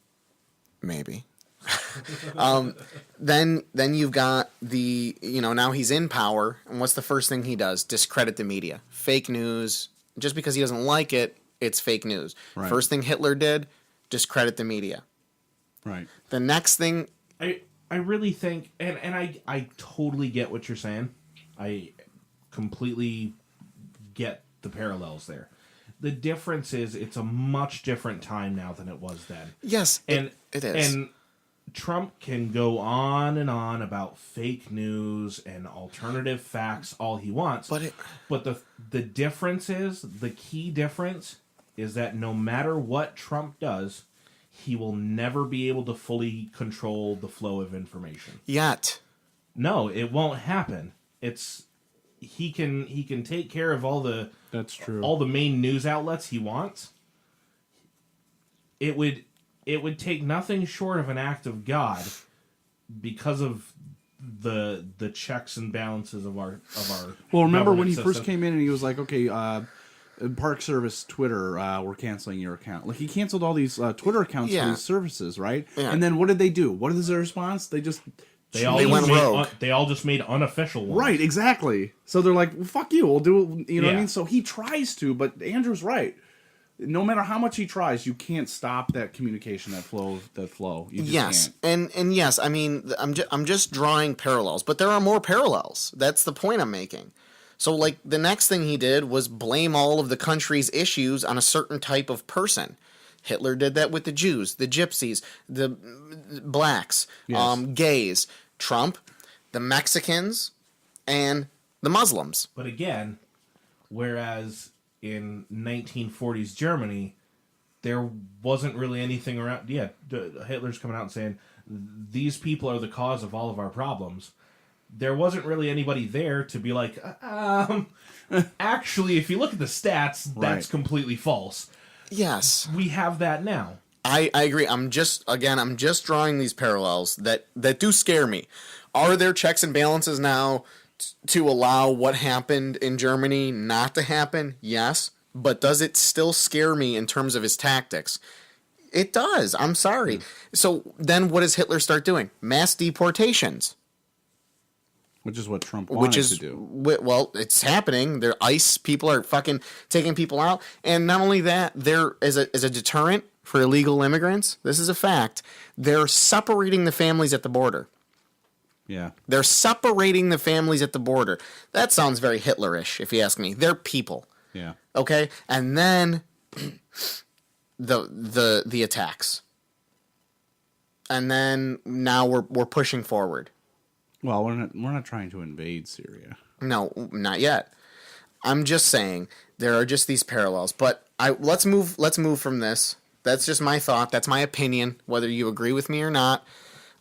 Maybe. Then you've got now he's in power, and what's the first thing he does? Discredit the media. Fake news. Just because he doesn't like it, it's fake news. Right. First thing Hitler did, discredit the media. Right. The next thing... I really think, and I totally get what you're saying. I completely get the parallels there. The difference is it's a much different time now than it was then. Yes, it is. And Trump can go on and on about fake news and alternative facts all he wants. But the difference is, the key difference is that no matter what Trump does, he will never be able to fully control the flow of information. Yet. No, it won't happen. He can take care of all the That's true. all the main news outlets he wants. It would take nothing short of an act of God, because of the checks and balances of our. Well, remember when he system. first came in and he was like, "Okay, Park Service, Twitter, we're canceling your account." Like, he canceled all these Twitter accounts for these services, right? Yeah. And then what did they do? What is their response? They went rogue. They all just made unofficial ones. Right, exactly. So they're like, well, "Fuck you, we'll do it." You know what I mean? So he tries to, but Andrew's right. No matter how much he tries, you can't stop that communication, that flow. You just can't. And yes, I mean, I'm just drawing parallels, but there are more parallels. That's the point I'm making. So, like, the next thing he did was blame all of the country's issues on a certain type of person. Hitler did that with the Jews, the Gypsies, the blacks, gays. Trump, the Mexicans, and the Muslims. But again, whereas in 1940s Germany, there wasn't really anything around. Yeah, Hitler's coming out and saying, these people are the cause of all of our problems. There wasn't really anybody there to be like, actually, if you look at the stats, that's completely false. Yes. We have that now. I agree. I'm just drawing these parallels that do scare me. Are there checks and balances now to allow what happened in Germany not to happen? Yes. But does it still scare me in terms of his tactics? It does. I'm sorry. So then what does Hitler start doing? Mass deportations. Which is what Trump wanted to do. Well, it's happening. ICE people are fucking taking people out. And not only that, they're as a deterrent for illegal immigrants. This is a fact. They're separating the families at the border. Yeah. They're separating the families at the border. That sounds very Hitlerish, if you ask me. They're people. Yeah. Okay? And then the attacks. And then now we're pushing forward. Well, we're not trying to invade Syria. No, not yet. I'm just saying there are just these parallels. But let's move from this. That's just my thought. That's my opinion, whether you agree with me or not.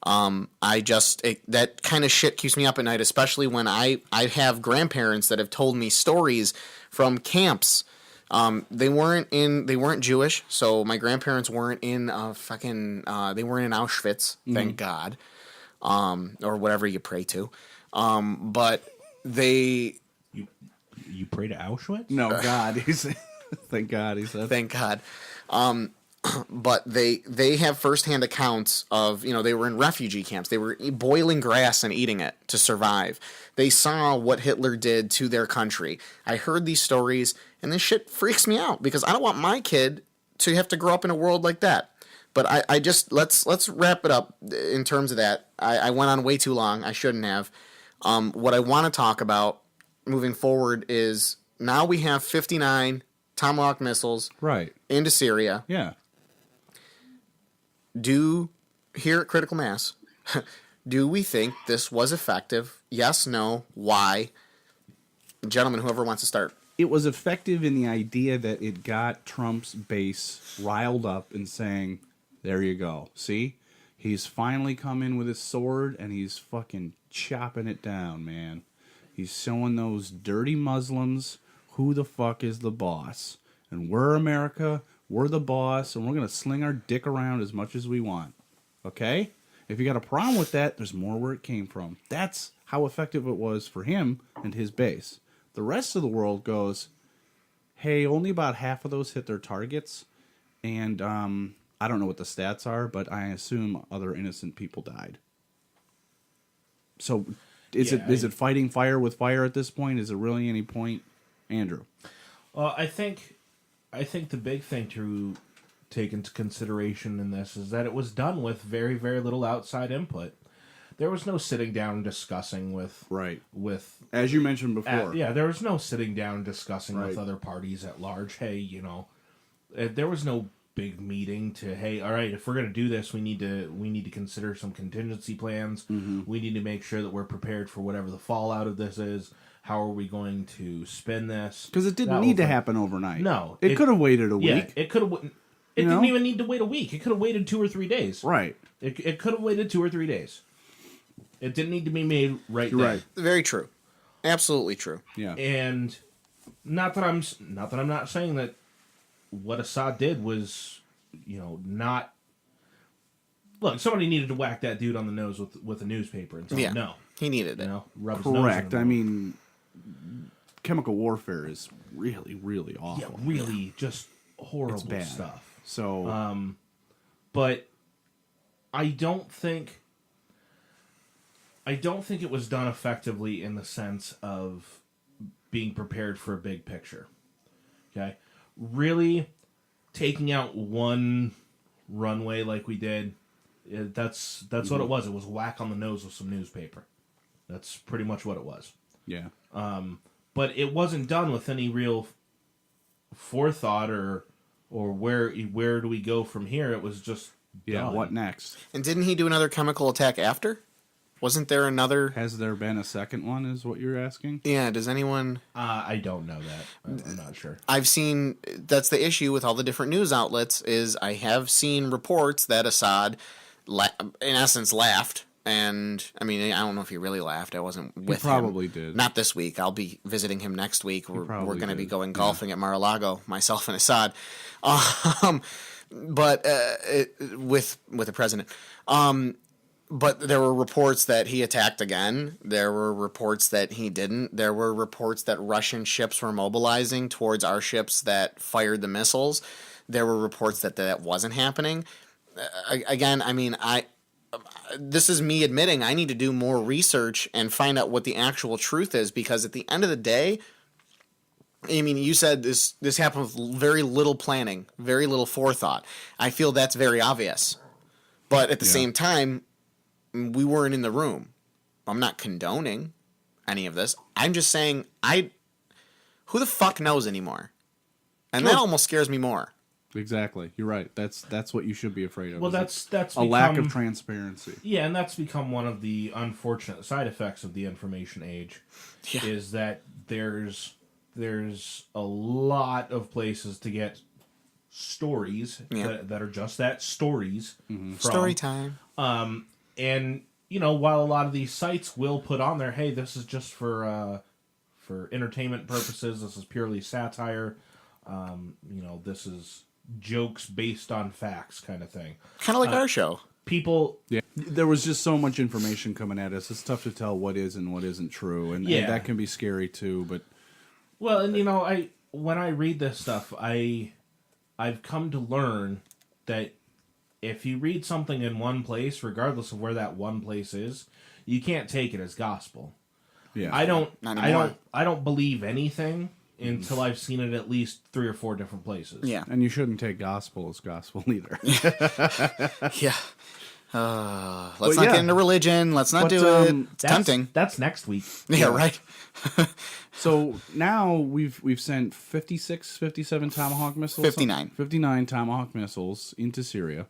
That kind of shit keeps me up at night, especially when I have grandparents that have told me stories from camps. They weren't Jewish, so my grandparents weren't in they weren't in Auschwitz, thank God, or whatever you pray to. But they. You pray to Auschwitz? No, God. Thank God, he said. Thank God. But they have firsthand accounts of, they were in refugee camps. They were boiling grass and eating it to survive. They saw what Hitler did to their country. I heard these stories, and this shit freaks me out because I don't want my kid to have to grow up in a world like that. But I just let's wrap it up in terms of that. I went on way too long. I shouldn't have. What I want to talk about moving forward is now we have 59 Tomahawk missiles into Syria. Yeah. Here at Critical Mass, do we think this was effective? Yes, no, why? Gentlemen, whoever wants to start. It was effective in the idea that it got Trump's base riled up and saying, there you go. See? He's finally come in with his sword and he's fucking chopping it down, man. He's showing those dirty Muslims who the fuck is the boss. And we're America, we're the boss, and we're going to sling our dick around as much as we want. Okay? If you got a problem with that, there's more where it came from. That's how effective it was for him and his base. The rest of the world goes, hey, only about half of those hit their targets, and I don't know what the stats are, but I assume other innocent people died. So is it fighting fire with fire at this point? Is it really any point? Andrew? Well, I think the big thing to take into consideration in this is that it was done with very, very little outside input. There was no sitting down and discussing with as you mentioned before. There was no sitting down and discussing with other parties at large. Hey, there was no big meeting to, hey, all right, if we're going to do this, we need to consider some contingency plans. Mm-hmm. We need to make sure that we're prepared for whatever the fallout of this is. How are we going to spin this? Because it didn't need to happen overnight. No, it could have waited a week. It could have. It didn't even need to wait a week. It could have waited 2 or 3 days. Right. It could have waited 2 or 3 days. It didn't need to be made right then. Right. Very true. Absolutely true. Yeah. And not that I'm not saying that what Assad did was, not. Look, somebody needed to whack that dude on the nose with a newspaper and tell him no. He needed it. Rub his nose Correct. in I mean, chemical warfare is really, really awful. Yeah, really just horrible it's bad stuff. So, but I don't think it was done effectively in the sense of being prepared for a big picture. Okay? Really taking out one runway like we did, that's what it was. It was whack on the nose with some newspaper. That's pretty much what it was. Yeah. But it wasn't done with any real forethought or where do we go from here. It was just done. What next? And didn't he do another chemical attack after? Wasn't there another? Has there been a second one, is what you're asking? Yeah, does anyone... I don't know that. I'm not sure. I've seen... That's the issue with all the different news outlets, is I have seen reports that Assad, in essence, laughed. And, I mean, I don't know if he really laughed. I wasn't with him. He probably did. Not this week. I'll be visiting him next week. We're going to be going golfing at Mar-a-Lago, myself and Assad. But with the president. But there were reports that he attacked again. There were reports that he didn't. There were reports that Russian ships were mobilizing towards our ships that fired the missiles. There were reports that wasn't happening. Again, I mean, this is me admitting I need to do more research and find out what the actual truth is, because at the end of the day, I mean, you said this happened with very little planning, very little forethought. I feel that's very obvious. But at the same time, we weren't in the room. I'm not condoning any of this. I'm just saying who the fuck knows anymore? And that almost scares me more. Exactly. You're right. That's what you should be afraid of. Well, that's a lack of transparency. Yeah, and that's become one of the unfortunate side effects of the information age. Yeah. Is that there's a lot of places to get stories that are just that, stories. Mm-hmm. Story time. And while a lot of these sites will put on there, hey, this is just for entertainment purposes. This is purely satire. This is jokes based on facts, kind of thing. Kind of like our show. People, there was just so much information coming at us. It's tough to tell what is and what isn't true, and that can be scary too. But when I read this stuff, I've come to learn that if you read something in one place, regardless of where that one place is, you can't take it as gospel. Yeah, I don't believe anything until I've seen it at least 3 or 4 different places. Yeah, and you shouldn't take gospel as gospel either. Yeah. Let's not get into religion. Let's not do it. It's tempting. That's next week. Yeah, right. So now we've sent 57 Tomahawk missiles. 59 Tomahawk missiles into Syria.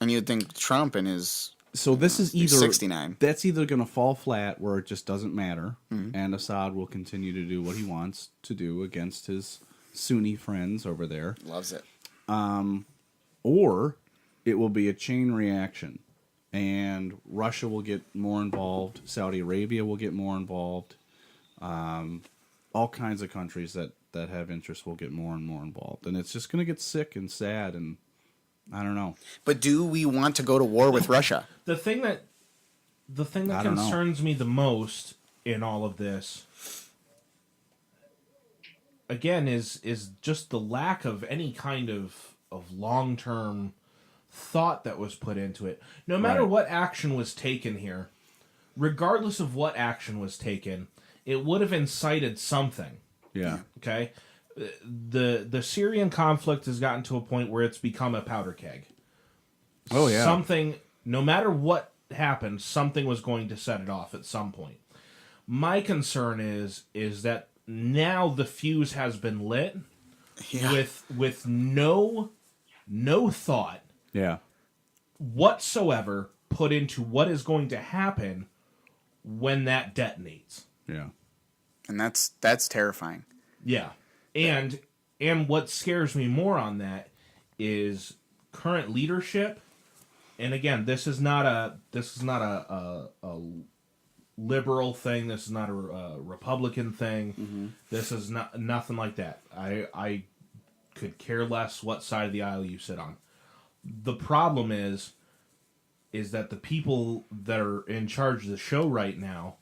And you'd think Trump and his... So this is either 69. That's either going to fall flat where it just doesn't matter, and Assad will continue to do what he wants to do against his Sunni friends over there. Loves it. Or it will be a chain reaction, and Russia will get more involved. Saudi Arabia will get more involved. All kinds of countries that have interest will get more and more involved, and it's just going to get sick and sad, and I don't know. But do we want to go to war with Russia? The thing that concerns me the most in all of this, again, is just the lack of any kind of long-term thought that was put into it. No matter what action was taken here, regardless of what action was taken, it would have incited something. Yeah. Okay? The Syrian conflict has gotten to a point where it's become a powder keg. Oh, yeah. Something, no matter what happened, something was going to set it off at some point. My concern is that now the fuse has been lit with no thought whatsoever put into what is going to happen when that detonates. Yeah. And that's terrifying. Yeah. And what scares me more on that is current leadership. And again, this is not a liberal thing. This is not a Republican thing. Mm-hmm. This is nothing like that. I could care less what side of the aisle you sit on. The problem is that the people that are in charge of the show right now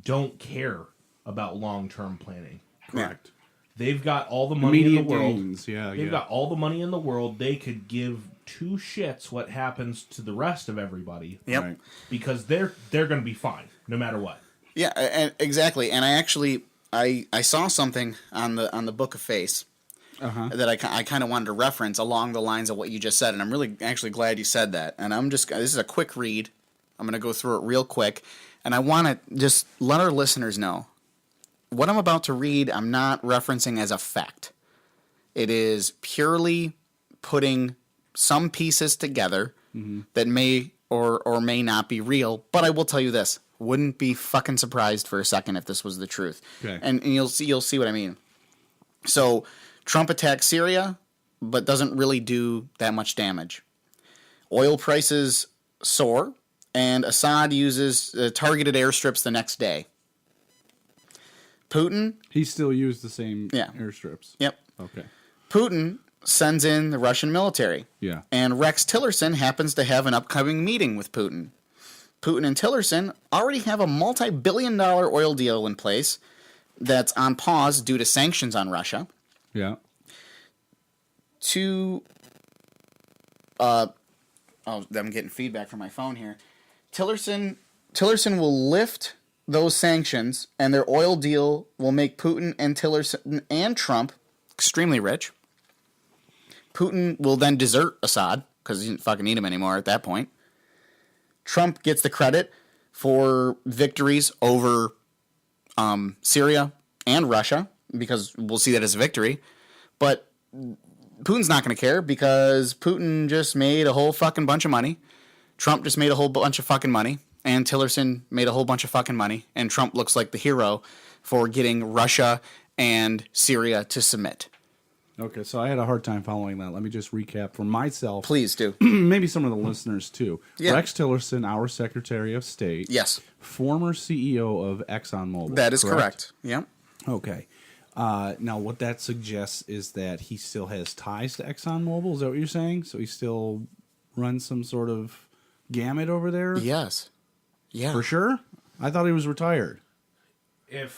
don't care about long-term planning. Correct. They've got all the money in the world. Gains. They've got all the money in the world. They could give 2 shits what happens to the rest of everybody. Yep. Right. Because they're going to be fine no matter what. Yeah, and exactly. And I saw something on the Book of Face that I kind of wanted to reference along the lines of what you just said, and I'm really actually glad you said that. And this is a quick read. I'm going to go through it real quick, and I want to just let our listeners know what I'm about to read, I'm not referencing as a fact. It is purely putting some pieces together that may or may not be real. But I will tell you this. Wouldn't be fucking surprised for a second if this was the truth. Okay. And you'll see what I mean. So Trump attacks Syria, but doesn't really do that much damage. Oil prices soar, and Assad uses targeted airstrips the next day. Putin... He still used the same airstrips. Yep. Okay. Putin sends in the Russian military. Yeah. And Rex Tillerson happens to have an upcoming meeting with Putin. Putin and Tillerson already have a multi-billion-dollar oil deal in place that's on pause due to sanctions on Russia. Yeah. I'm getting feedback from my phone here. Tillerson will lift those sanctions, and their oil deal will make Putin and Tillerson and Trump extremely rich. Putin will then desert Assad, because he didn't fucking need him anymore at that point. Trump gets the credit for victories over Syria and Russia, because we'll see that as a victory. But Putin's not going to care, because Putin just made a whole fucking bunch of money. Trump just made a whole bunch of fucking money. And Tillerson made a whole bunch of fucking money. And Trump looks like the hero for getting Russia and Syria to submit. Okay, so I had a hard time following that. Let me just recap for myself. Please do. Maybe some of the listeners, too. Yeah. Rex Tillerson, our Secretary of State. Yes. Former CEO of ExxonMobil. That is correct. Yep. Okay. Now, what that suggests is that he still has ties to ExxonMobil. Is that what you're saying? So he still runs some sort of gamut over there? Yes. Yeah. For sure? I thought he was retired.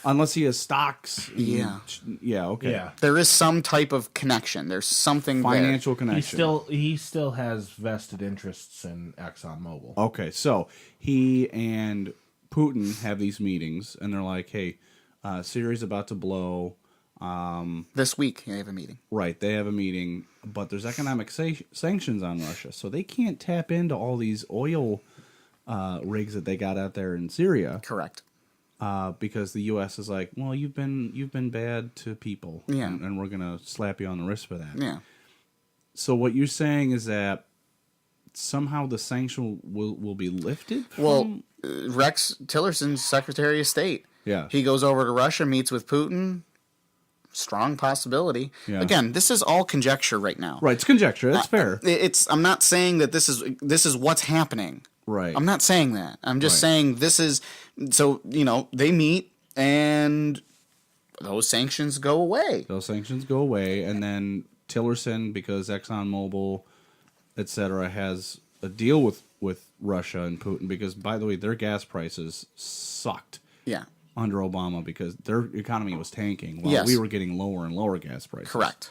Unless he has stocks. Yeah. Yeah, okay. Yeah. There is some type of connection. There's something Financial there. connection. He still has vested interests in ExxonMobil. Okay, so he and Putin have these meetings, and they're like, hey, Syria's about to blow. This week they have a meeting. Right, they have a meeting, but there's economic sanctions on Russia, so they can't tap into all these oil rigs that they got out there in Syria. Correct. Because the U.S. is like, well, you've been bad to people, Yeah. and we're gonna slap you on the wrist for that. Yeah. So what you're saying is that somehow the sanction will be lifted? Well, Rex Tillerson's Secretary of State. Yeah. He goes over to Russia, meets with Putin. Strong possibility. Yeah. Again, this is all conjecture right now. Right, it's conjecture. That's fair. I'm not saying that this is what's happening. Right. I'm not saying that. I'm just Right. saying this is so, they meet and those sanctions go away. Those sanctions go away, and then Tillerson, because ExxonMobil, et cetera, has a deal with Russia and Putin, because, by the way, their gas prices sucked Yeah. under Obama because their economy was tanking while Yes. we were getting lower and lower gas prices. Correct.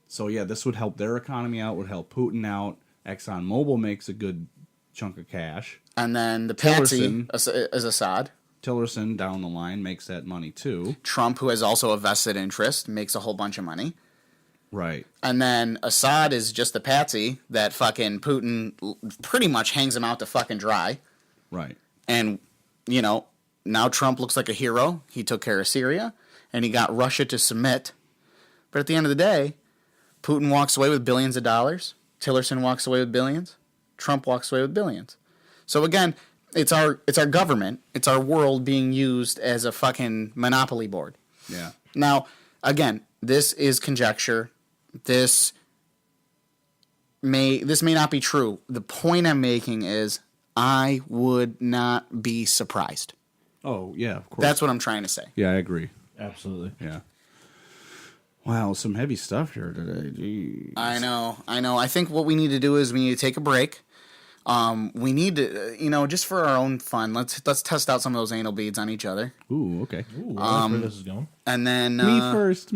So, yeah, this would help their economy out, would help Putin out. ExxonMobil makes a good chunk of cash. And then the patsy Tillerson. is Assad. Tillerson, down the line, makes that money, too. Trump, who has also a vested interest, makes a whole bunch of money. Right. And then Assad is just the patsy that fucking Putin pretty much hangs him out to fucking dry. Right. And, now Trump looks like a hero. He took care of Syria, and he got Russia to submit. But at the end of the day, Putin walks away with billions of dollars. Tillerson walks away with billions. Trump walks away with billions. So again, it's our government, it's our world being used as a fucking monopoly board. Yeah. Now, again, this is conjecture. This may not be true. The point I'm making is I would not be surprised. Oh, yeah, of course. That's what I'm trying to say. Yeah, I agree. Absolutely. Yeah. Wow, some heavy stuff here today. Jeez. I know. I think what we need to do is we need to take a break. We need to, just for our own fun, let's test out some of those anal beads on each other. Ooh, okay. Ooh, I like where this is going. And then... Me first.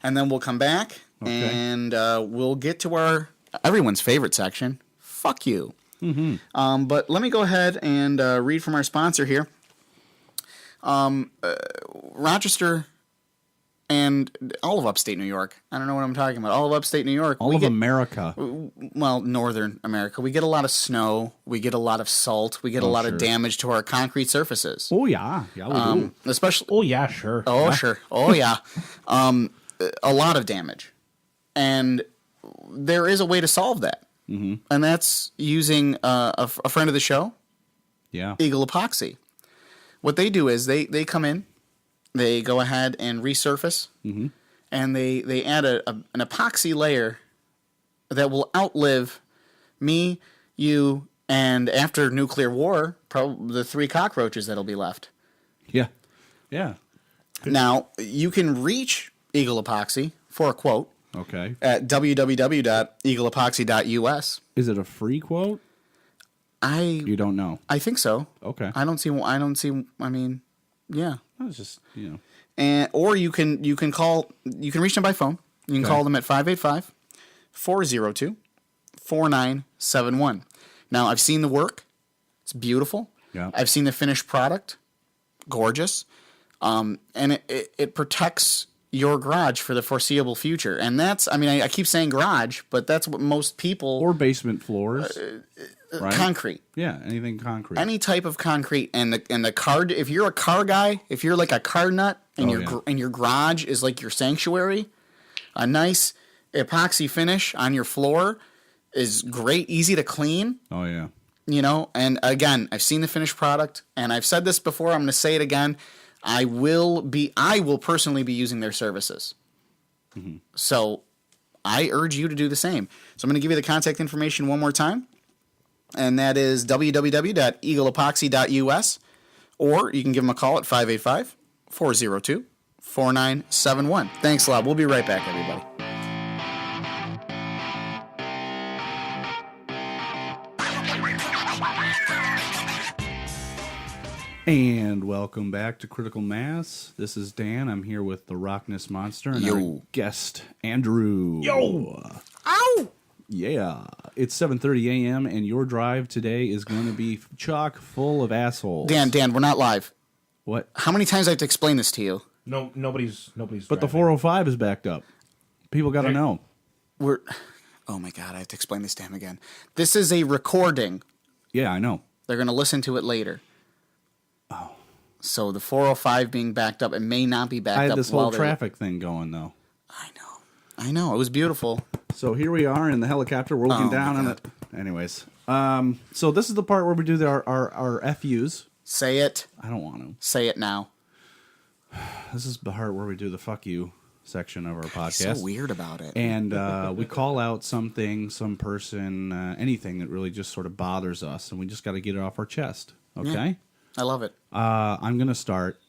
and then we'll come back, Okay. and we'll get to everyone's favorite section. Fuck you. Mm-hmm. But let me go ahead and read from our sponsor here. Rochester and all of upstate New York. I don't know what I'm talking about. All of upstate New York. All of America. Well, northern America. We get a lot of snow. We get a lot of salt. We get a lot of damage to our concrete surfaces. Oh, yeah. Yeah, we do. Especially... Oh, yeah, sure. Oh, Yeah. sure. Oh, yeah. A lot of damage. And there is a way to solve that. Mm-hmm. And that's using a friend of the show, Yeah. Eagle Epoxy. What they do is they come in, they go ahead and resurface, and they add an epoxy layer that will outlive me, you, and after nuclear war, probably the 3 cockroaches that'll be left. Yeah. Yeah. Now, you can reach Eagle Epoxy for a quote Okay. at www.eagleepoxy.us. Is it a free quote? You don't know. I think so. Okay. I mean, yeah. I was just, And or you can reach them by phone. You can call them at 585-402-4971. Now, I've seen the work. It's beautiful. Yeah. I've seen the finished product. Gorgeous. And it protects your garage for the foreseeable future. And that's, I mean, I keep saying garage, but that's what most people... Or basement floors. Right? Concrete. Yeah, anything concrete. Any type of concrete. And the car, if you're a car guy, if you're like a car nut and your garage is like your sanctuary, a nice epoxy finish on your floor is great, easy to clean. Oh, yeah. You know, and again, I've seen the finished product, and I've said this before, I'm going to say it again. I will personally be using their services. Mm-hmm. So I urge you to do the same. So I'm going to give you the contact information one more time, and that is www.eagleepoxy.us, or you can give them a call at 585-402-4971. Thanks a lot. We'll be right back, everybody. And welcome back to Critical Mass. This is Dan. I'm here with the RocnessMonster and our guest, Andrew. Yo! Ow! Yeah. It's 7:30 a.m. and your drive today is going to be chock full of assholes. Dan, we're not live. What? How many times do I have to explain this to you? No, nobody's. But the 405 is backed up. People got to know. Oh my God, I have to explain this to him again. This is a recording. Yeah, I know. They're going to listen to it later. Oh. So the 405 being backed up, it may not be backed up. I had this whole traffic thing going, though. I know. It was beautiful. So here we are in the helicopter. We're looking down on it. Anyways. So this is the part where we do our FUs. Say it. I don't want to. Say it now. This is the part where we do the fuck you section of our podcast. He's so weird about it. And we call out something, some person, anything that really just sort of bothers us, and we just got to get it off our chest. Okay? Yeah, I love it. I'm going to start,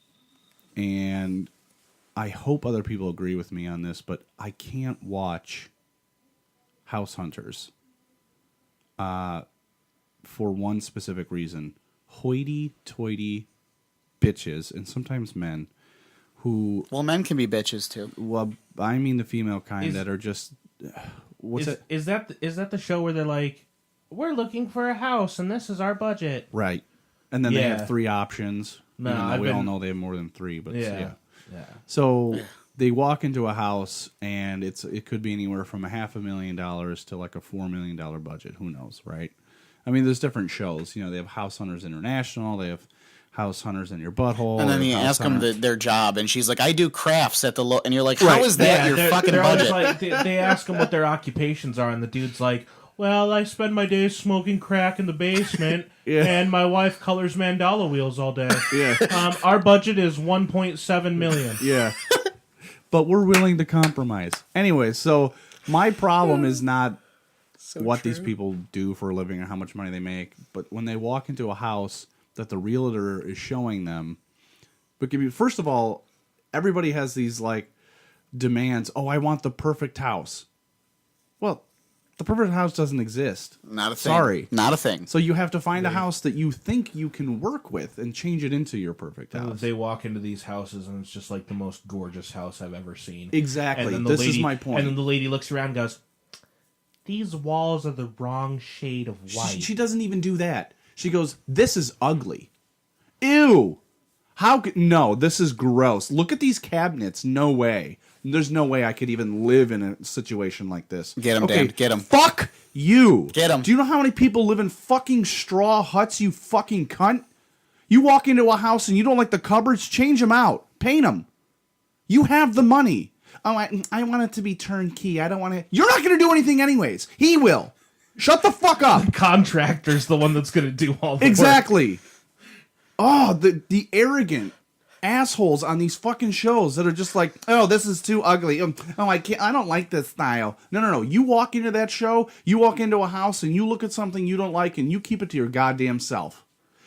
and I hope other people agree with me on this, but I can't watch House Hunters for one specific reason. Hoity-toity bitches, and sometimes men, who... Well, men can be bitches, too. Well, I mean the female kind that are just... What's it? Is that the show where they're like, we're looking for a house, and this is our budget? Right. And then they have 3 options. No, we all know they have more than 3, but yeah. So they walk into a house, and it could be anywhere from $500,000 to like a $4 million budget. Who knows, right? I mean, there's different shows. You know, they have House Hunters International. They have House Hunters in Your Butthole. And then you ask them their job, and she's like, I do crafts at the and you're like, how is that your fucking budget? Like, they ask them what their occupations are, and the dude's like, well, I spend my days smoking crack in the basement, and my wife colors mandala wheels all day. Yeah. Our budget is $1.7 million. Yeah. But we're willing to compromise. Anyway, so my problem is not what these people do for a living or how much money they make, but when they walk into a house that the realtor is showing them. But first of all, everybody has these like demands. Oh, I want the perfect house. Well, the perfect house doesn't exist. Not a thing. Sorry. Not a thing. So you have to find a house that you think you can work with and change it into your perfect house. They walk into these houses, and it's just like the most gorgeous house I've ever seen. Exactly. This is my point. And then the lady looks around and goes, these walls are the wrong shade of white. She doesn't even do that. She goes, this is ugly. Ew. No, this is gross. Look at these cabinets. No way. There's no way I could even live in a situation like this. Get him, Dan. Get him. Fuck you. Get him. Do you know how many people live in fucking straw huts, you fucking cunt? You walk into a house and you don't like the cupboards, change them out. Paint them. You have the money. Oh, I want it to be turnkey. I don't want to... You're not going to do anything anyways. He will. Shut the fuck up. The contractor's the one that's going to do all the work. Exactly. Oh, the arrogant assholes on these fucking shows that are just like, oh, this is too ugly. Oh, I don't like this style. No. You walk into that show, you walk into a house, and you look at something you don't like, and you keep it to your goddamn self.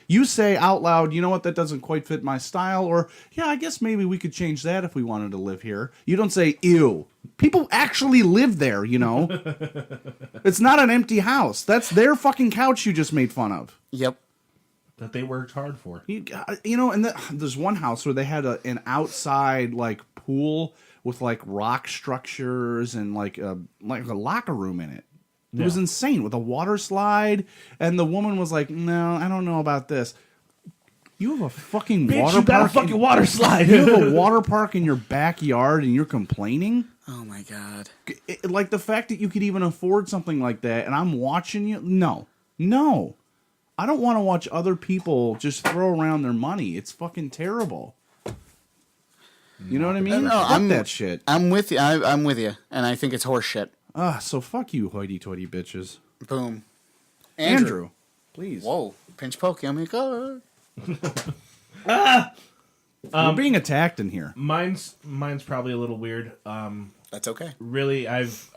You say out loud, you know what, that doesn't quite fit my style, or, yeah, I guess maybe we could change that if we wanted to live here. You don't say, ew. People actually live there, you know? It's not an empty house. That's their fucking couch you just made fun of. Yep. That they worked hard for. You know, and there's one house where they had an outside, like, pool with, like, rock structures and, like a locker room in it. It was insane, with a water slide, and the woman was like, no, I don't know about this. You have a fucking Bitch, water you got a park. fucking water slide. You have a water park in your backyard and you're complaining? Oh my god. Like the fact that you could even afford something like that and I'm watching you? No. No. I don't want to watch other people just throw around their money. It's fucking terrible. You know what I mean? No, Fuck that shit. I'm with you. I'm with you, and I think it's horse shit. So fuck you, hoity-toity bitches. Boom. Andrew, please. Whoa. Pinch poke. Oh my god. We're being attacked in here. Mine's probably a little weird. That's okay. Really, I've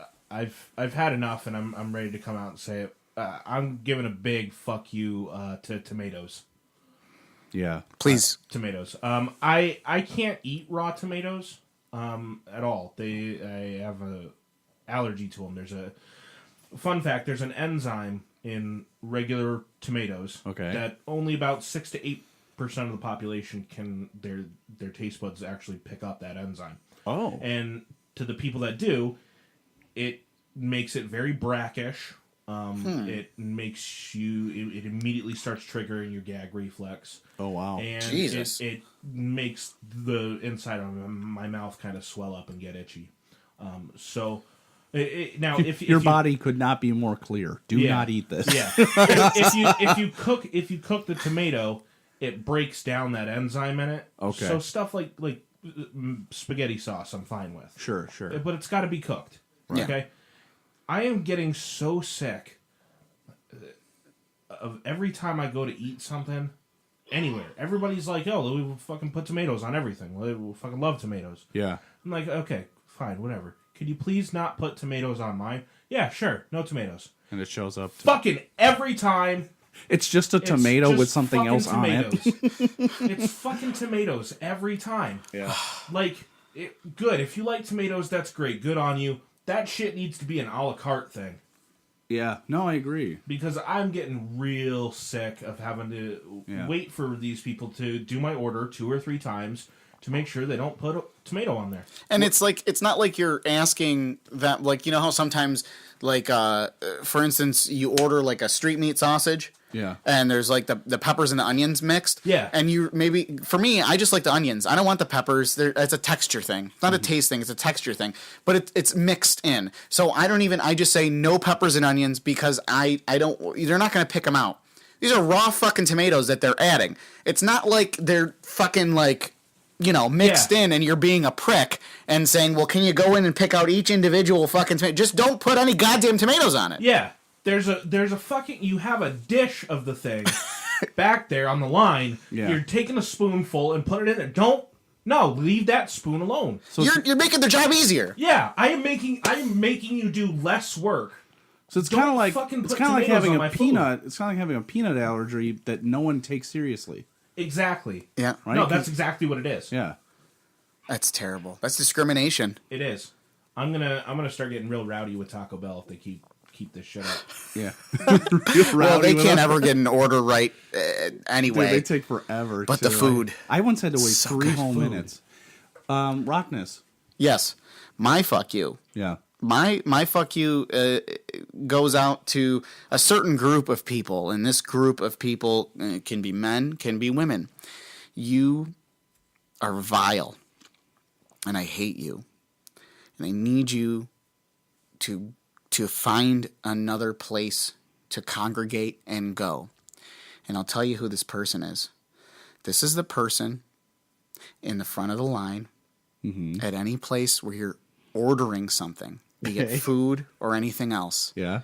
had enough, and I'm ready to come out and say it. I'm giving a big fuck you to tomatoes. Yeah. Please. Tomatoes. I can't eat raw tomatoes at all. I have a allergy to them. There's a fun fact. There's an enzyme in regular tomatoes that only about 6 to 8% of the population can their taste buds actually pick up that enzyme. Oh. And to the people that do, it makes it very brackish. It makes you. It immediately starts triggering your gag reflex. Oh wow! And Jesus. it makes the inside of my mouth kind of swell up and get itchy. Now, if your you, body could not be more clear, do not eat this. Yeah. if you cook the tomato, it breaks down that enzyme in it. Okay. So stuff like spaghetti sauce, I'm fine with. Sure. But it's got to be cooked. Right. Okay. I am getting so sick of every time I go to eat something anywhere. Everybody's like, "Oh, we fucking put tomatoes on everything. We fucking love tomatoes." Yeah. I'm like, "Okay, fine, whatever. Could you please not put tomatoes on mine?" Yeah, sure, no tomatoes. And it shows up. Fucking every time. It's just a tomato just with something else tomatoes. on it. It's fucking tomatoes every time. Yeah. Good. If you like tomatoes, that's great. Good on you. That shit needs to be an a la carte thing. Yeah. No, I agree. Because I'm getting real sick of having to wait for these people to do my order 2 or 3 times to make sure they don't put a tomato on there. And it's not like you're asking that, like, you know how sometimes, like, for instance, you order like a street meat sausage. Yeah. And there's like the peppers and the onions mixed. Yeah. And for me, I just like the onions. I don't want the peppers. It's a texture thing. It's not a taste thing. It's a texture thing. But it's mixed in. So I just say no peppers and onions because they're not going to pick them out. These are raw fucking tomatoes that they're adding. It's not like they're fucking like, mixed in and you're being a prick and saying, well, can you go in and pick out each individual fucking tomato? Just don't put any goddamn tomatoes on it. Yeah. There's a fucking, you have a dish of the thing back there on the line. Yeah. You're taking a spoonful and put it in there. Leave that spoon alone. So you're making their job easier. Yeah, I am making you do less work. So it's kind of like having a peanut. It's kind of like having a peanut allergy that no one takes seriously. Exactly. Yeah. Right? No, that's exactly what it is. Yeah. That's terrible. That's discrimination. It is. I'm gonna start getting real rowdy with Taco Bell if they keep this shit up. Yeah. Well, they can't ever get an order right anyway. Dude, they take forever. But the food. I once had to wait So 3 good whole food. minutes. Rockness. Yes. My fuck you. Yeah. My fuck you goes out to a certain group of people, and this group of people can be men, can be women. You are vile, and I hate you, and I need you to find another place to congregate and go. And I'll tell you who this person is. This is the person in the front of the line at any place where you're ordering something. Be it food or anything else. Yeah.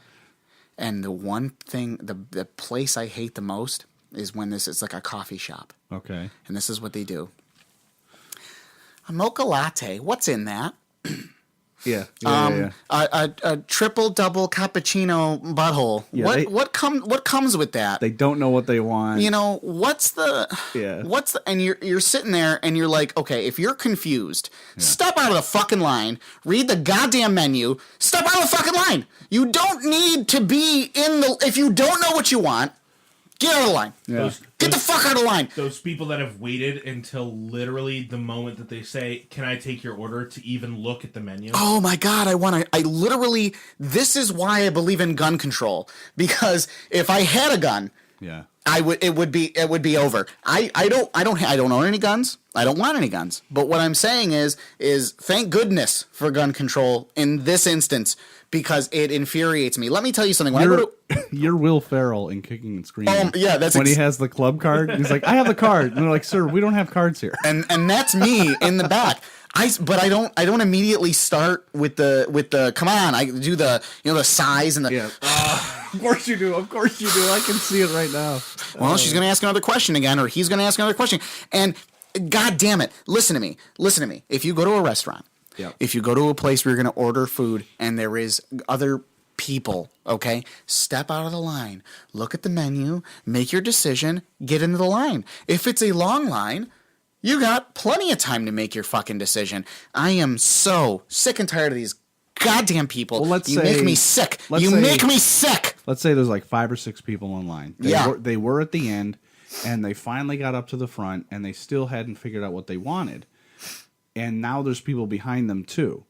And the one thing, the place I hate the most is when it's like a coffee shop. Okay. And this is what they do. A mocha latte. What's in that? Yeah. A triple double cappuccino butthole. Yeah, what comes with that? They don't know what they want. And you're sitting there and you're like, okay, if you're confused, step out of the fucking line, read the goddamn menu, step out of the fucking line. You don't need to be if you don't know what you want, get out of the line. Yeah. Get the fuck out of the line. Those people that have waited until literally the moment that they say, "Can I take your order?" to even look at the menu. Oh my God, this is why I believe in gun control. Because if I had a gun, It would be over. I don't own any guns. I don't want any guns. But what I'm saying is thank goodness for gun control in this instance, because it infuriates me. Let me tell you something. You're Will Ferrell in Kicking and Screaming. Yeah, that's when he has the club card. He's like, I have the card, and they're like, sir, we don't have cards here. And that's me in the back. But I don't immediately start with the come on. I do the the size and the. Yeah. Of course you do. Of course you do. I can see it right now. Well, she's gonna ask another question again, or he's gonna ask another question, and God damn it, listen to me. If you go to a restaurant, if you go to a place where you're gonna order food, and there is other people, okay, step out of the line, look at the menu, make your decision, get into the line. If it's a long line, you got plenty of time to make your fucking decision. I am so sick and tired of these goddamn people. Well, you make me sick. Make me sick. Let's say there's like 5 or 6 people in line. They were at the end, and they finally got up to the front, and they still hadn't figured out what they wanted. And now there's people behind them too.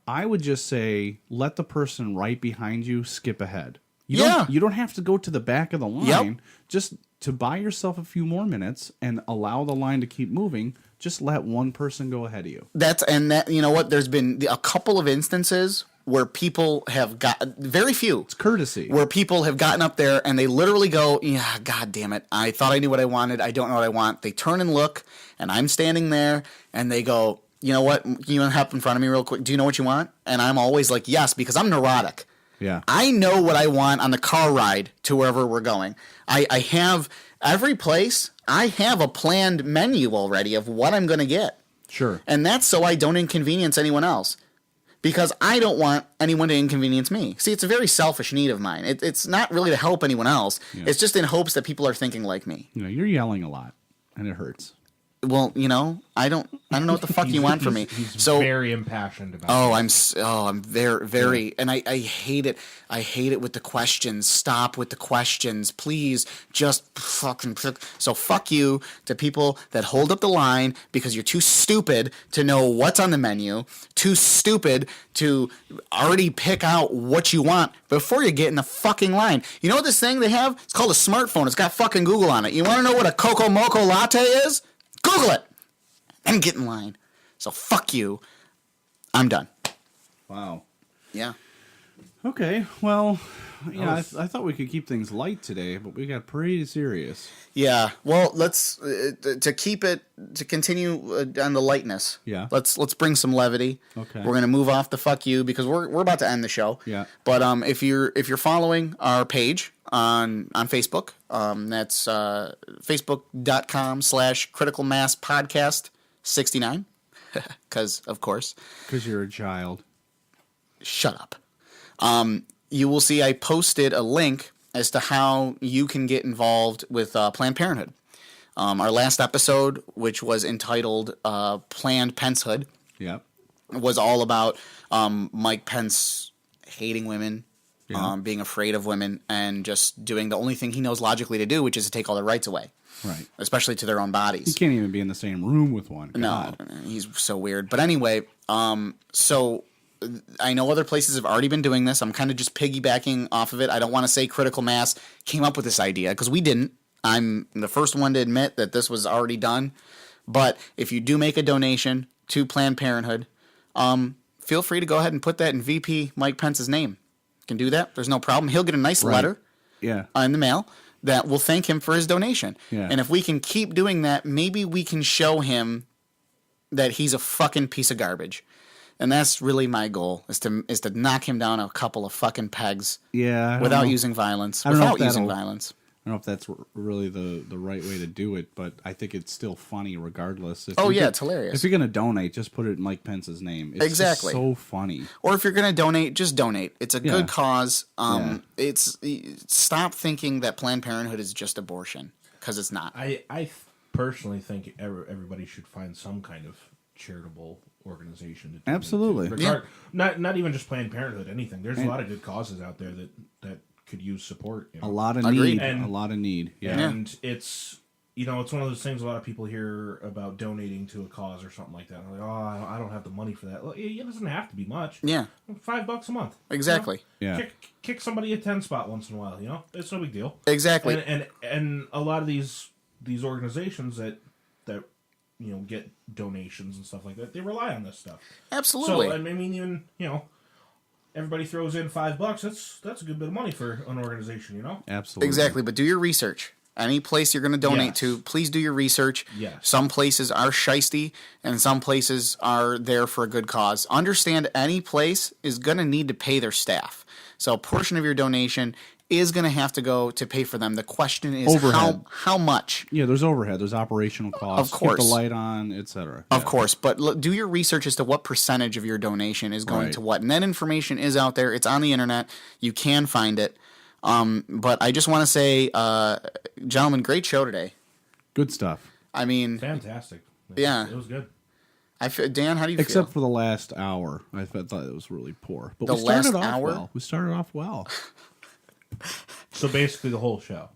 I would just say, let the person right behind you skip ahead. You don't have to go to the back of the line. Yep. Just to buy yourself a few more minutes and allow the line to keep moving, just let one person go ahead of you. You know what? There's been a couple of instances where people have got very few. It's courtesy. Where people have gotten up there and they literally go, yeah, God damn it. I thought I knew what I wanted. I don't know what I want. They turn and look, and I'm standing there, and they go, you know what? Can you hop in front of me real quick? Do you know what you want? And I'm always like, yes, because I'm neurotic. Yeah. I know what I want on the car ride to wherever we're going. I have every place. I have a planned menu already of what I'm going to get. Sure. And that's so I don't inconvenience anyone else. Because I don't want anyone to inconvenience me. See, it's a very selfish need of mine. It's not really to help anyone else. Yeah. It's just in hopes that people are thinking like me. You're yelling a lot, and it hurts. Well, I don't know what the fuck you want from me. He's very impassioned about it. I'm very, and I hate it. I hate it with the questions. Stop with the questions, please. Just fucking. So fuck you to people that hold up the line because you're too stupid to know what's on the menu, too stupid to already pick out what you want before you get in the fucking line. You know what this thing they have? It's called a smartphone. It's got fucking Google on it. You want to know what a Coco Moco latte is? Google it and get in line. So fuck you. I'm done. Wow. Yeah. Okay. Well, yeah, I thought we could keep things light today, but we got pretty serious. Yeah. Well, let's to continue on the lightness. Yeah. Let's bring some levity. Okay. We're gonna move off the fuck you because we're about to end the show. Yeah. But if you're following our page on Facebook, that's facebook.com/CriticalMassPodcast69. Because of course. Because you're a child. Shut up. You will see I posted a link as to how you can get involved with Planned Parenthood. Our last episode, which was entitled Planned Pencehood, was all about Mike Pence hating women, being afraid of women, and just doing the only thing he knows logically to do, which is to take all their rights away. Right. Especially to their own bodies. He can't even be in the same room with one. God. No, he's so weird. But anyway, so I know other places have already been doing this. I'm kind of just piggybacking off of it. I don't want to say Critical Mass came up with this idea because we didn't. I'm the first one to admit that this was already done. But if you do make a donation to Planned Parenthood, feel free to go ahead and put that in VP Mike Pence's name. You can do that. There's no problem. He'll get a nice letter in the mail that will thank him for his donation. Yeah. And if we can keep doing that, maybe we can show him that he's a fucking piece of garbage. And that's really my goal, is to knock him down a couple of fucking pegs without using violence. I don't know if that's really the right way to do it, but I think it's still funny regardless. It's hilarious. If you're going to donate, just put it in Mike Pence's name. It's exactly. Just so funny. Or if you're going to donate, just donate. It's a good cause. Stop thinking that Planned Parenthood is just abortion, because it's not. I personally think everybody should find some kind of charitable organization. Absolutely. Not even just Planned Parenthood, anything. There's a lot of good causes out there that could use support. A lot of need. Yeah. And it's one of those things a lot of people hear about donating to a cause or something like that. They're like, I don't got the money for that. It doesn't have to be much. Yeah. $5 a month. Exactly. Yeah. Kick somebody a 10 spot once in a while. It's no big deal. Exactly. And a lot of these organizations that get donations and stuff like that, they rely on this stuff. Absolutely. So I mean, even everybody throws in $5. That's a good bit of money for an organization. Absolutely. Exactly. But do your research. Any place you're going to donate to, please do your research. Yes. Some places are shisty, and some places are there for a good cause. Understand any place is going to need to pay their staff. So a portion of your donation is going to have to go to pay for them. The question is how much? Yeah, there's overhead. There's operational costs. Of course. Keep the light on, etc. Of course. But do your research as to what percentage of your donation is going Right. to what. And that information is out there. It's on the internet. You can find it. But I just want to say, gentlemen, great show today. Good stuff. I mean, Fantastic. Yeah. It was good. Dan, how do you feel? Except for the last hour. I thought it was really poor. But The we started last off hour? well. We started off well. So basically the whole show.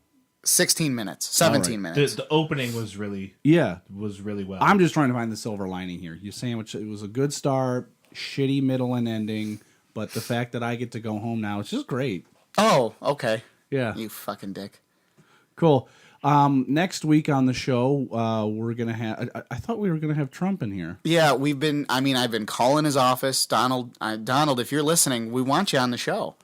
16 minutes, 17 All minutes. The opening was really Yeah. well. I'm just trying to find the silver lining here. You sandwich. It was a good start, shitty middle and ending, but the fact that I get to go home now, it's just great. Oh, okay. Yeah. You fucking dick. Cool. Next week on the show, we're gonna have. I thought we were gonna have Trump in here. Yeah, I've been calling his office. Donald, if you're listening, we want you on the show.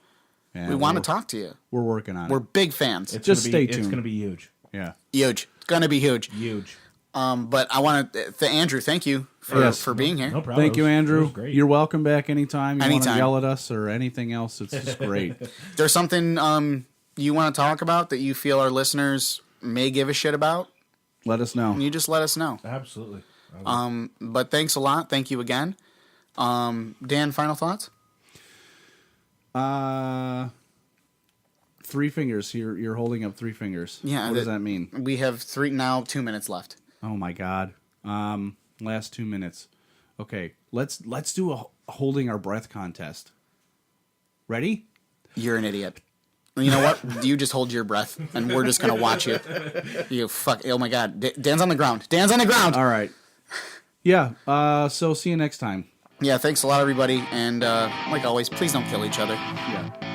Yeah, We want to talk to you. We're working on We're it. big fans. Just stay tuned. It's going to be huge. Yeah. Huge. It's going to be huge. Huge. But I want to, Andrew, thank you for being here. No problem. Thank you, It Andrew. was great. You're welcome back anytime. You want to Anytime. yell at us or anything else? It's just great. There's something you want to talk about that you feel our listeners may give a shit about? Let us know. You just let us know. Absolutely. But thanks a lot. Thank you again. Dan, final thoughts? Three fingers. You're holding up three fingers. Yeah. What does that mean? We have 2 minutes left. Oh my God. Last 2 minutes. Okay. Let's do a holding our breath contest. Ready? You're an idiot. You know what? You just hold your breath, and we're just gonna watch you. You fuck. Oh my God. Dan's on the ground. Dan's on the ground. All right. Yeah. So see you next time. Yeah. Thanks a lot, everybody. And like always, please don't kill each other. Yeah.